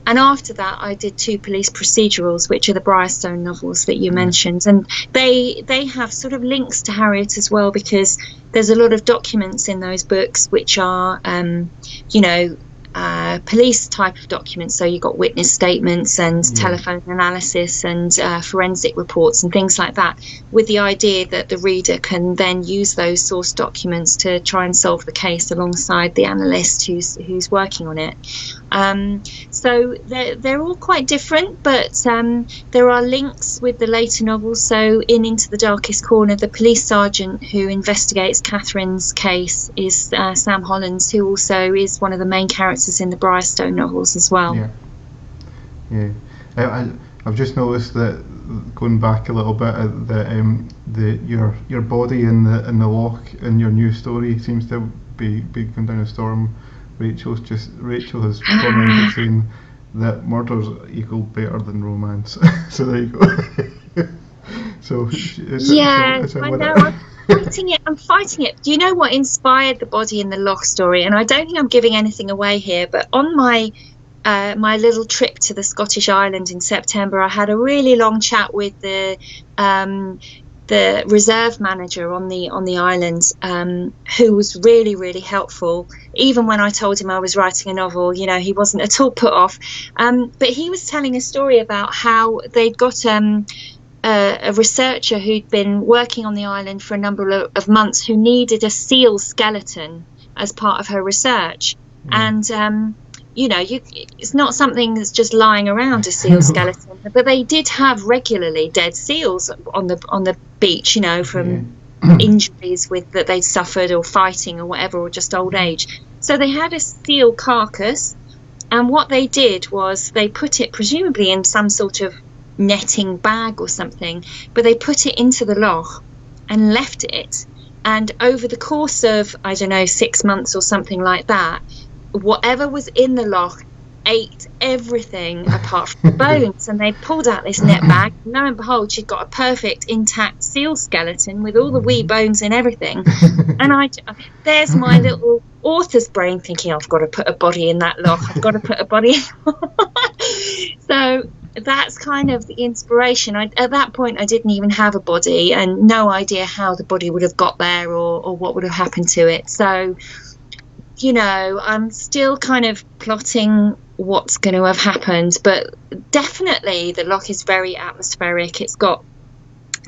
And after that, I did 2 police procedurals, which are the Briarstone novels that you mentioned, and they have sort of links to Harriet as well, because there's a lot of documents in those books which are police type of documents. So you've got witness statements and telephone analysis and forensic reports and things like that, with the idea that the reader can then use those source documents to try and solve the case alongside the analyst who's working on it. So they're all quite different, but there are links with the later novels. So in Into the Darkest Corner, the police sergeant who investigates Catherine's case is Sam Hollands, who also is one of the main characters in the Briarstone novels as well. I've just noticed that, going back a little bit, that your body in the loch in your new story seems to be going down a storm. Rachel has commented saying that murders equal better than romance. So there you go. So I know. I'm fighting it. Do you know what inspired the body in the loch story? And I don't think I'm giving anything away here, but on my little trip to the Scottish island in September, I had a really long chat with the reserve manager on the island, who was really, really helpful. Even when I told him I was writing a novel, he wasn't at all put off. But he was telling a story about how they'd got a researcher who'd been working on the island for a number of months, who needed a seal skeleton as part of her research. And it's not something that's just lying around, a seal skeleton, but they did have regularly dead seals on the beach, from injuries that they'd suffered or fighting or whatever, or just old age. So they had a seal carcass, And what they did was they put it presumably in some sort of netting bag or something, but they put it into the loch and left it. And over the course of, I don't know, 6 months or something like that, whatever was in the loch ate everything apart from the bones. And they pulled out this net bag. And lo and behold, she'd got a perfect intact seal skeleton with all the wee bones and everything. And there's my little author's brain thinking, I've got to put a body in that loch. I've got to put a body in. So that's kind of the inspiration. At that point, I didn't even have a body and no idea how the body would have got there or what would have happened to it. So, you know, I'm still kind of plotting what's going to have happened, but definitely the loch is very atmospheric. It's got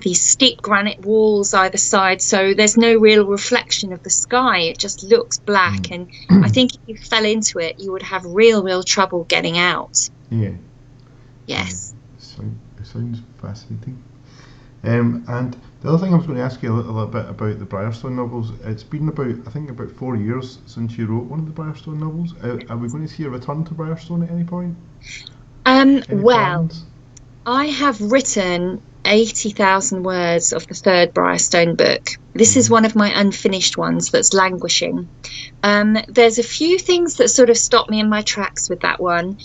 these steep granite walls either side, so there's no real reflection of the sky. It just looks black, and I think if you fell into it, you would have real trouble getting out. Yeah. Yes. It sounds fascinating. And the other thing I was going to ask you a little bit about the Briarstone novels. It's been about 4 years since you wrote one of the Briarstone novels. Are we going to see a return to Briarstone at any point? Well, I have written 80,000 words of the third Briarstone book. This is one of my unfinished ones that's languishing. There's a few things that sort of stop me in my tracks with that one.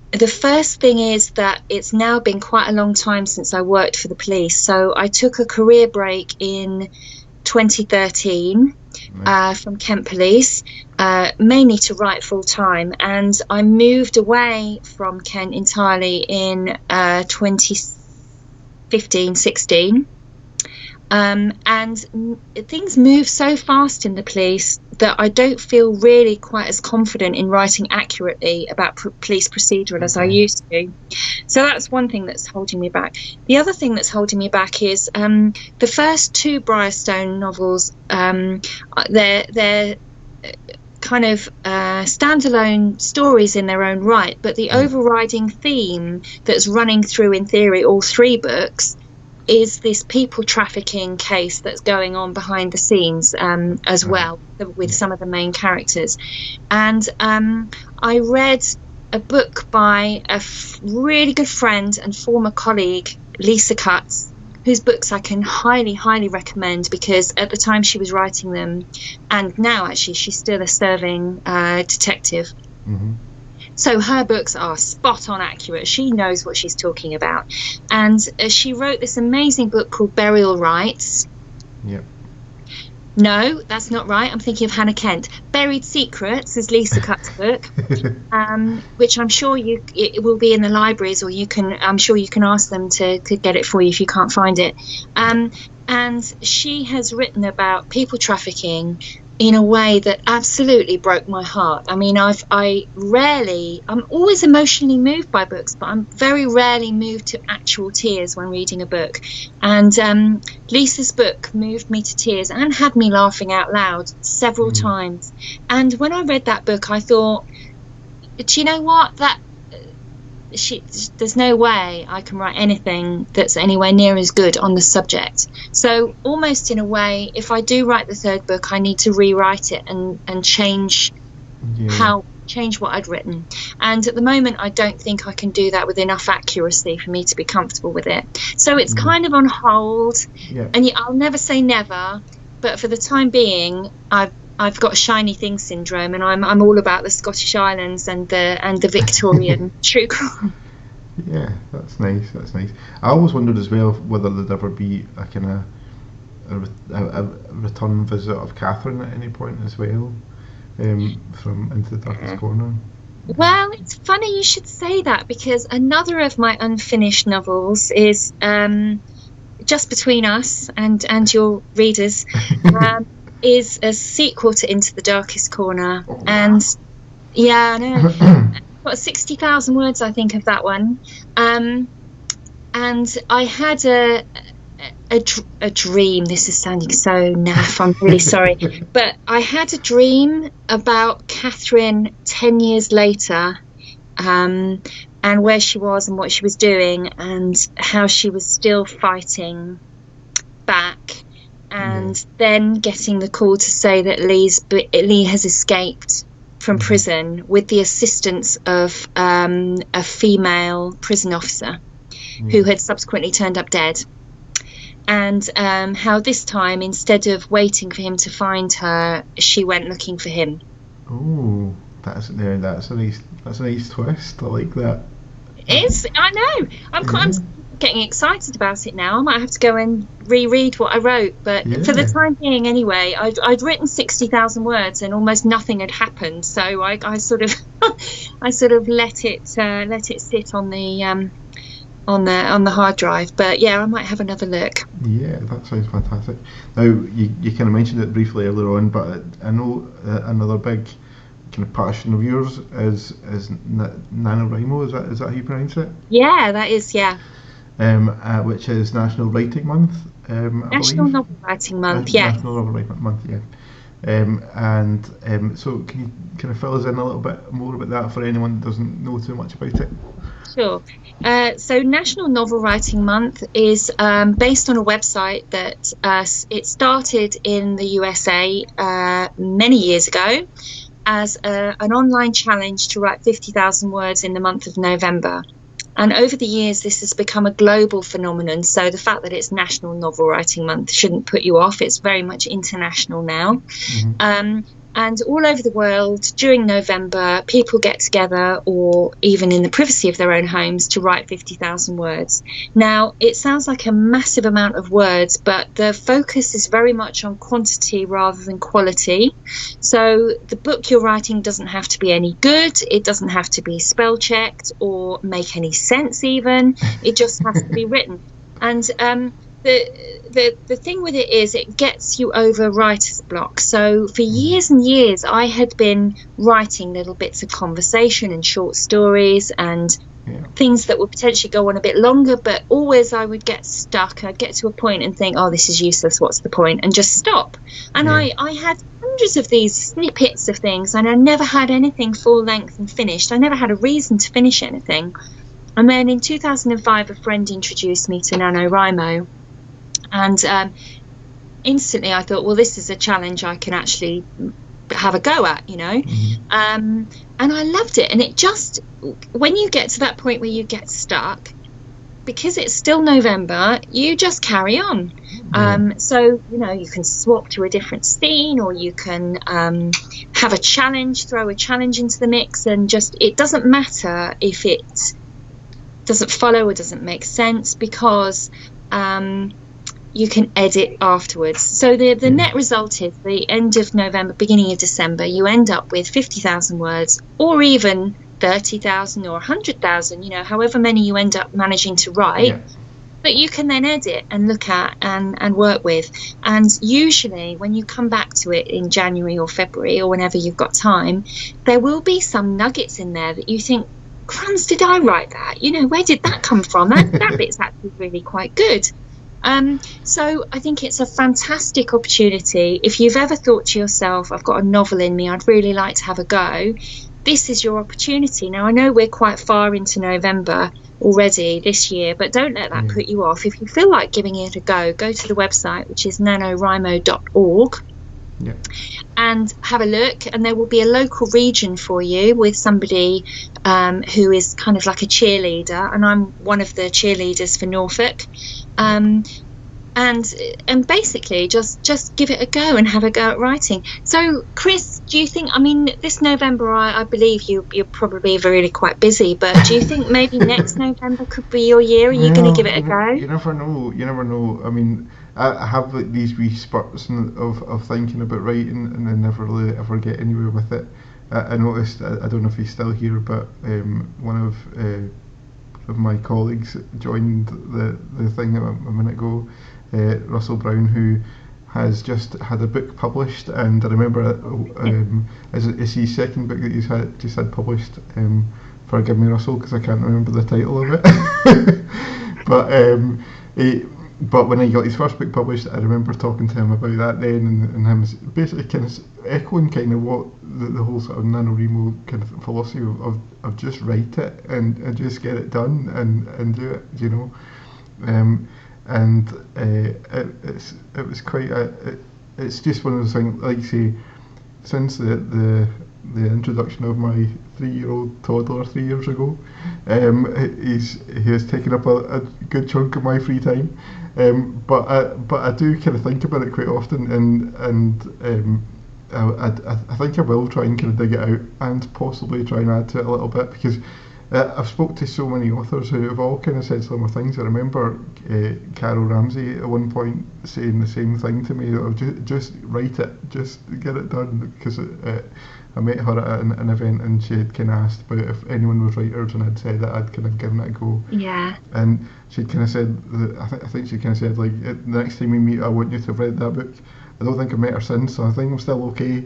The first thing is that it's now been quite a long time since I worked for the police. So I took a career break in 2013 from Kent Police, mainly to write full time. And I moved away from Kent entirely in 2015-16. And things move so fast in the police that I don't feel really quite as confident in writing accurately about police procedural as I used to. So that's one thing that's holding me back. The other thing that's holding me back is the first two Briarstone novels. They're kind of standalone stories in their own right, but the overriding theme that's running through, in theory, all three books is this people trafficking case that's going on behind the scenes as well, with some of the main characters. And I read a book by a really good friend and former colleague, Lisa Cutts, whose books I can highly recommend, because at the time she was writing them, and now actually she's still a serving detective. Mm-hmm. So her books are spot on accurate. She knows what she's talking about. And she wrote this amazing book called Burial Rites. Yep. No, that's not right. I'm thinking of Hannah Kent. Buried Secrets is Lisa Cutts' book, which I'm sure it will be in the libraries, or I'm sure you can ask them to get it for you if you can't find it. And she has written about people trafficking in a way that absolutely broke my heart. I mean, I'm always emotionally moved by books, but I'm very rarely moved to actual tears when reading a book. And Lisa's book moved me to tears and had me laughing out loud several times. And when I read that book, I thought, do you know what? There's no way I can write anything that's anywhere near as good on the subject. So almost in a way, if I do write the third book, I need to rewrite it and change what I'd written. And at the moment, I don't think I can do that with enough accuracy for me to be comfortable with it. So it's kind of on hold. Yeah. And I'll never say never, but for the time being, I've got shiny thing syndrome, and I'm all about the Scottish Islands and the Victorian true crime. Yeah, that's nice. I always wondered as well whether there'd ever be a kind of a return visit of Catherine at any point as well, from Into the Darkest Corner. Well, it's funny you should say that, because another of my unfinished novels is Just Between Us and your readers. Is a sequel to Into the Darkest Corner. Oh, wow. And yeah, I know. Got 60,000 words, I think, of that one. And I had a dream. This is sounding so naff, I'm really sorry. But I had a dream about Catherine 10 years later, and where she was and what she was doing, and how she was still fighting back. And then getting the call to say that Lee has escaped from prison with the assistance of a female prison officer who had subsequently turned up dead. And how this time, instead of waiting for him to find her, she went looking for him. Oh, that's a nice twist. I like that. I know. I'm getting excited about it now. I might have to go and reread what I wrote, but for the time being, anyway, I'd written 60,000 words and almost nothing had happened. So I sort of let it sit on the hard drive. But yeah, I might have another look. Yeah, that sounds fantastic. Now you kind of mentioned it briefly earlier on, but I know another big kind of passion of yours is NaNoWriMo. Is that how you pronounce it? Yeah, that is, yeah. Which is National Writing Month. National Novel Writing Month, yeah. National Novel Writing Month, yeah. So can you kind of fill us in a little bit more about that for anyone that doesn't know too much about it? Sure. So National Novel Writing Month is based on a website that it started in the USA many years ago as an online challenge to write 50,000 words in the month of November. And over the years, this has become a global phenomenon. So the fact that it's National Novel Writing Month shouldn't put you off. It's very much international now. Mm-hmm. And all over the world, during November, people get together, or even in the privacy of their own homes, to write 50,000 words. Now, it sounds like a massive amount of words, but the focus is very much on quantity rather than quality. So the book you're writing doesn't have to be any good. It doesn't have to be spell checked or make any sense even. It just has to be written. And the thing with it is it gets you over writer's block. So for years and years, I had been writing little bits of conversation and short stories and things that would potentially go on a bit longer, but always I would get stuck. I'd get to a point and think, oh, this is useless, what's the point, and just stop. And I had hundreds of these snippets of things, and I never had anything full length and finished. I never had a reason to finish anything. And then in 2005, a friend introduced me to NaNoWriMo. And instantly I thought, well, this is a challenge I can actually have a go at, you know. Mm-hmm. And I loved it. And it just, when you get to that point where you get stuck, because it's still November, you just carry on. So, you know, you can swap to a different scene, or you can have a challenge, throw a challenge into the mix, and just, it doesn't matter if it doesn't follow or doesn't make sense, because you can edit afterwards. So the net result is the end of November, beginning of December, you end up with 50,000 words, or even 30,000 or 100,000, you know, however many you end up managing to write. Yeah. But you can then edit and look at and work with. And usually when you come back to it in January or February, or whenever you've got time, there will be some nuggets in there that you think, crumbs, did I write that? You know, where did that come from? That bit's actually really quite good. So I think it's a fantastic opportunity. If you've ever thought to yourself, I've got a novel in me, I'd really like to have a go, this is your opportunity. Now, I know we're quite far into November already this year, but don't let that put you off. If you feel like giving it a go to the website, which is nanowrimo.org. Yeah. And have a look, and there will be a local region for you with somebody who is kind of like a cheerleader, and I'm one of the cheerleaders for Norfolk. And basically just give it a go and have a go at writing. So, Chris, do you think, I mean, this November, I believe you're probably really quite busy, but do you think maybe next November could be your year? Are you going to give it a go? You never know. I mean, I have like these wee spurts of thinking about writing, and then never really ever get anywhere with it. I noticed, I don't know if he's still here, but one of my colleagues joined the thing a minute ago, Russell Brown, who has just had a book published, and I remember it's his second book that he's just had published. Forgive me, Russell, because I can't remember the title of it. But when he got his first book published, I remember talking to him about that then, and him basically kind of echoing kind of what the whole sort of NaNoWriMo kind of philosophy of just write it and just get it done and do it, you know. It was quite it's just one of those things, like you say, since the the introduction of my 3-year-old toddler 3 years ago. He has taken up a good chunk of my free time, but I do kind of think about it quite often, and I think I will try and kind of dig it out and possibly try and add to it a little bit, because I've spoke to so many authors who have all kind of said similar things. I remember Carol Ramsey at one point saying the same thing to me, just write it, just get it done, because I met her at an event and she had kind of asked about if anyone was writers, and I'd said that I'd kind of given it a go. Yeah. And she kind of said, I think she kind of said, like, the next time we meet, I want you to have read that book. I don't think I've met her since, so I think I'm still okay.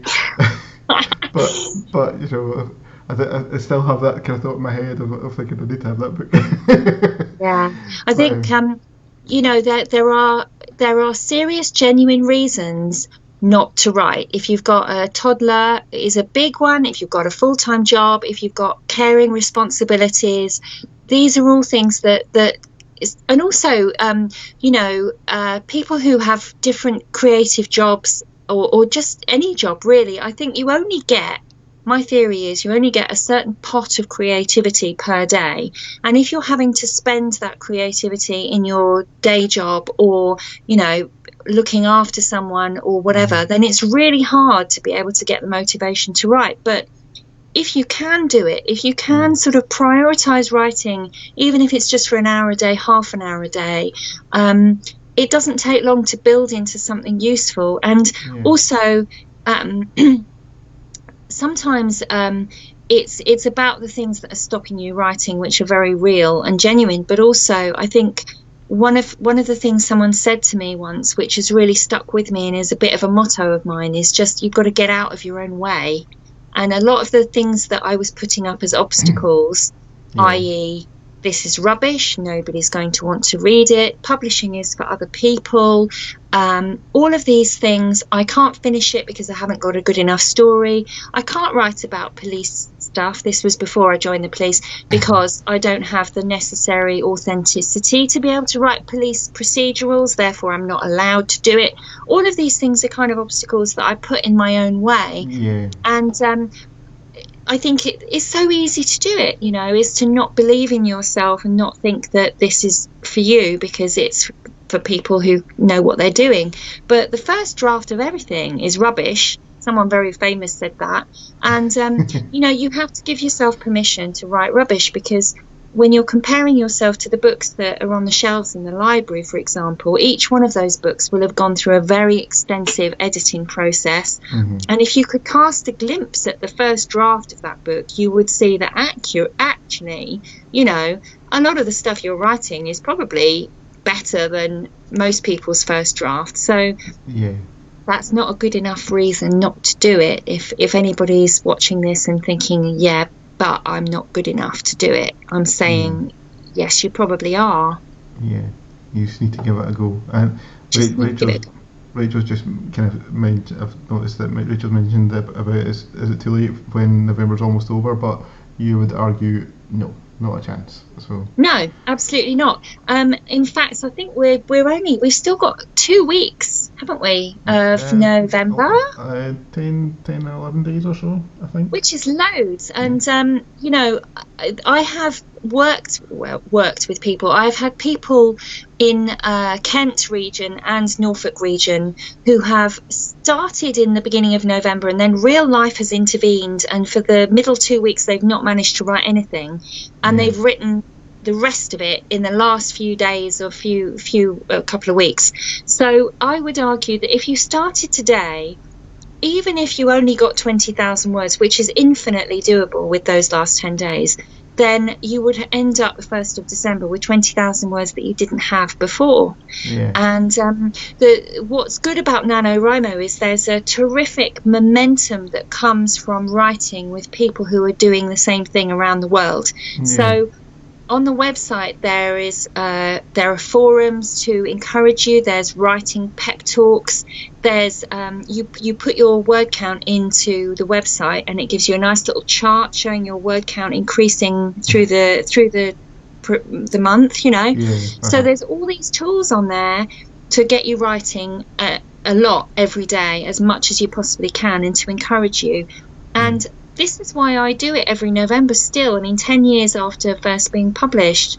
but you know, I still have that kind of thought in my head of thinking I need to have that book. Yeah, I think you know, that there are serious, genuine reasons not to write. If you've got a toddler, it is a big one. If you've got a full-time job, if you've got caring responsibilities, these are all things that is, and also you know, people who have different creative jobs, or just any job really. I think you only get, my theory is, you only get a certain pot of creativity per day, and if you're having to spend that creativity in your day job, or, you know, looking after someone or whatever, then it's really hard to be able to get the motivation to write. But if you can do it, if you can sort of prioritize writing, even if it's just for an hour a day, half an hour a day, it doesn't take long to build into something useful. And also sometimes it's about the things that are stopping you writing, which are very real and genuine. But also, I think one of the things someone said to me once, which has really stuck with me and is a bit of a motto of mine, is just, you've got to get out of your own way. And a lot of the things that I was putting up as obstacles, i.e., this is rubbish, nobody's going to want to read it, publishing is for other people, all of these things, I can't finish it because I haven't got a good enough story, I can't write about police stuff, this was before I joined the police, because I don't have the necessary authenticity to be able to write police procedurals, therefore I'm not allowed to do it. All of these things are kind of obstacles that I put in my own way. And I think it is so easy to do it, you know, is to not believe in yourself and not think that this is for you because it's for people who know what they're doing. But the first draft of everything is rubbish. Someone very famous said that. And, you know, you have to give yourself permission to write rubbish, because when you're comparing yourself to the books that are on the shelves in the library, for example, each one of those books will have gone through a very extensive editing process. And if you could cast a glimpse at the first draft of that book, you would see that actually, you know, a lot of the stuff you're writing is probably better than most people's first draft. So that's not a good enough reason not to do it. If anybody's watching this and thinking, yeah, but I'm not good enough to do it, I'm saying, yes, you probably are. Yeah, you just need to give it a go. And Rachel's just kind of mentioned, I've noticed that Rachel's mentioned about is it too late when November's almost over, but you would argue no, not a chance. So no, absolutely not. In fact, I think we've still got 2 weeks, haven't we, of November? 10, 11 days or so, I think. Which is loads. And you know, I have worked with people. I've had people in Kent region and Norfolk region who have started in the beginning of November, and then real life has intervened, and for the middle 2 weeks they've not managed to write anything, and they've written the rest of it in the last few days or a couple of weeks. So I would argue that if you started today, even if you only got 20,000 words, which is infinitely doable with those last 10 days, then you would end up the 1st of December with 20,000 words that you didn't have before. And what's good about NaNoWriMo is there's a terrific momentum that comes from writing with people who are doing the same thing around the world. So on the website there are forums to encourage you, there's writing pep talks, there's you put your word count into the website and it gives you a nice little chart showing your word count increasing through the month, you know. So there's all these tools on there to get you writing a lot every day, as much as you possibly can, and to encourage you. And this is why I do it every November still. I mean, 10 years after first being published,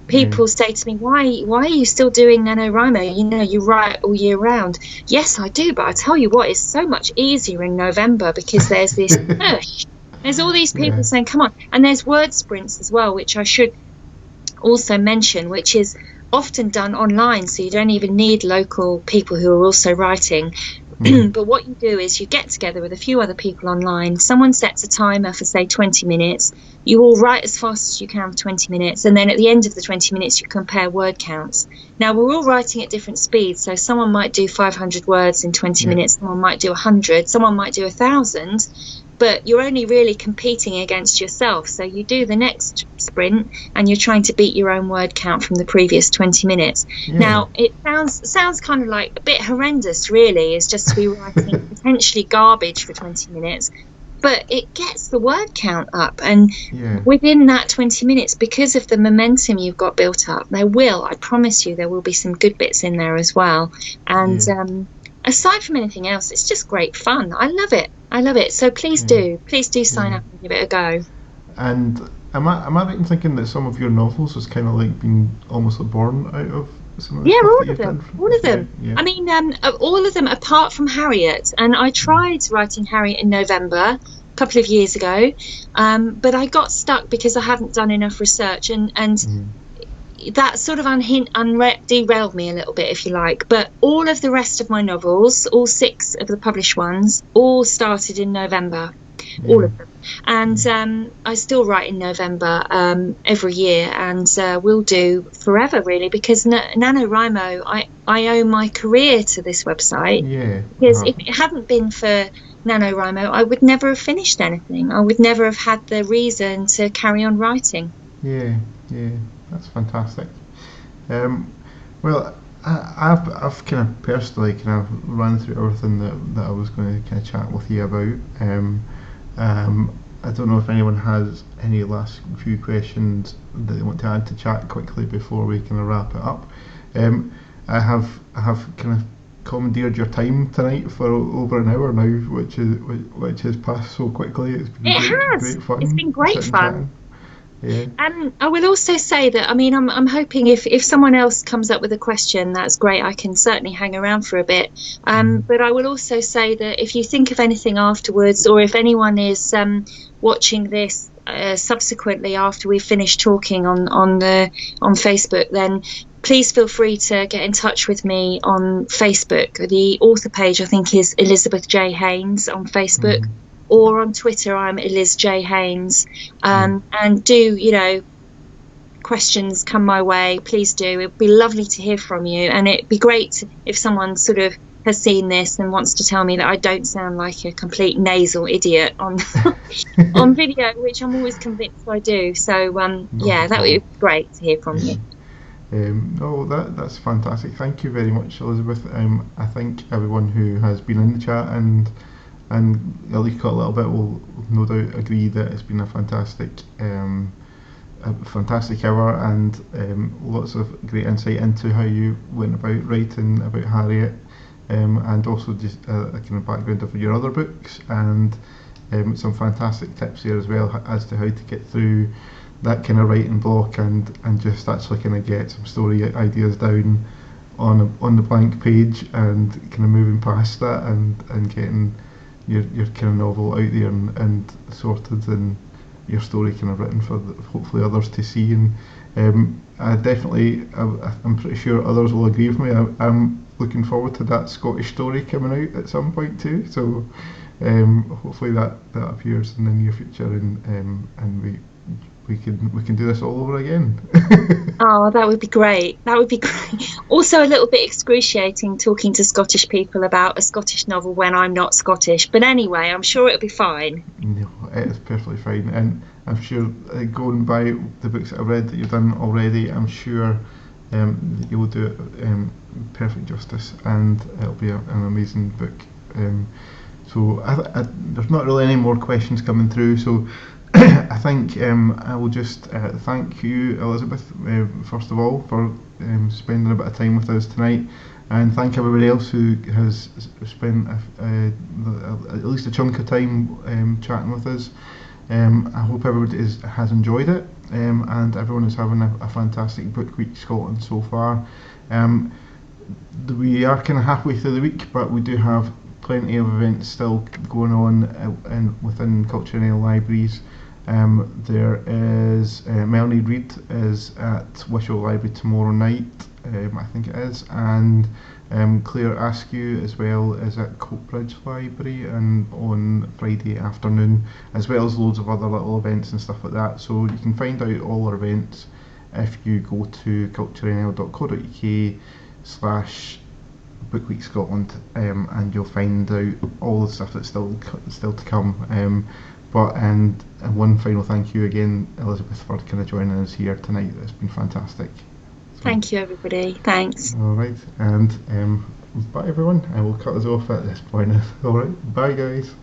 people say to me, why are you still doing NaNoWriMo? You know, you write all year round. Yes, I do, but I tell you what, it's so much easier in November because there's this push. There's all these people saying, come on. And there's word sprints as well, which I should also mention, which is often done online, so you don't even need local people who are also writing. But what you do is you get together with a few other people online. Someone sets a timer for, say, 20 minutes. You all write as fast as you can for 20 minutes. And then at the end of the 20 minutes, you compare word counts. Now, we're all writing at different speeds. So someone might do 500 words in 20 minutes. Someone might do 100. Someone might do 1,000. But you're only really competing against yourself. So you do the next sprint and you're trying to beat your own word count from the previous 20 minutes. Now, it sounds kind of like a bit horrendous, really, is just to be writing potentially garbage for 20 minutes. But it gets the word count up. And within that 20 minutes, because of the momentum you've got built up, I promise you, there will be some good bits in there as well. And aside from anything else, it's just great fun. I love it. So please do sign up and give it a go. And am I right in thinking that some of your novels was kind of like being almost like born out of some of the stuff all of them. Yeah. I mean, all of them apart from Harriet. And I tried writing Harriet in November a couple of years ago, but I got stuck because I hadn't done enough research, and that sort of derailed me a little bit, if you like. But all of the rest of my novels, all 6 of the published ones, all started in November, all of them. And I still write in November every year, and will do forever, really, because NaNoWriMo, I owe my career to this website. Because if it hadn't been for NaNoWriMo, I would never have finished anything. I would never have had the reason to carry on writing. That's fantastic. Well, I've kind of personally kind of run through everything that I was going to kind of chat with you about. I don't know if anyone has any last few questions that they want to add to chat quickly before we kind of wrap it up. I have kind of commandeered your time tonight for over an hour now, which has passed so quickly. It's been great fun. It's been great fun. I will also say that, I mean, I'm hoping if someone else comes up with a question, that's great. I can certainly hang around for a bit. But I will also say that if you think of anything afterwards, or if anyone is watching this subsequently after we've finished talking on Facebook, then please feel free to get in touch with me on Facebook. The author page, I think, is Elizabeth J. Haynes on Facebook. Or on Twitter, I'm Eliz J. Haynes. And do, questions come my way, please do. It'd be lovely to hear from you. And it'd be great if someone sort of has seen this and wants to tell me that I don't sound like a complete nasal idiot on on video, which I'm always convinced I do. So, that would be great to hear from you. That's fantastic. Thank you very much, Elizabeth. I think everyone who has been in the chat and at least got a little bit will no doubt agree that it's been a fantastic hour, and lots of great insight into how you went about writing about Harriet, and also just a kind of background of your other books, and some fantastic tips there as well as to how to get through that kind of writing block and just actually kind of get some story ideas down on the blank page, and kind of moving past that and getting your kind of novel out there and sorted, and your story kind of written for hopefully others to see. And I'm pretty sure others will agree with me. I'm looking forward to that Scottish story coming out at some point too. So hopefully that appears in the near future, and we can do this all over again. Oh, that would be great. Also a little bit excruciating talking to Scottish people about a Scottish novel when I'm not Scottish, but anyway, I'm sure it'll be fine. No, it is perfectly fine, and I'm sure going by the books that I've read that you've done already, I'm sure that you will do it perfect justice, and it'll be an amazing book. So there's not really any more questions coming through, so I think I will just thank you, Elizabeth, first of all, for spending a bit of time with us tonight, and thank everybody else who has spent at least a chunk of time chatting with us. I hope everybody has enjoyed it, and everyone is having a fantastic Book Week Scotland so far. We are kind of halfway through the week, but we do have plenty of events still going on within CultureNL libraries. There is Melanie Reid is at Wishaw Library tomorrow night, I think it is, and Claire Askew as well is at Coatbridge Library and on Friday afternoon, as well as loads of other little events and stuff like that. So you can find out all our events if you go to culturenl.co.uk/Book Week Scotland, and you'll find out all the stuff that's still to come. And one final thank you again, Elizabeth, for kind of joining us here tonight. It's been fantastic. So, thank you, everybody. Thanks. All right, and bye everyone. I will cut us off at this point. All right, bye guys.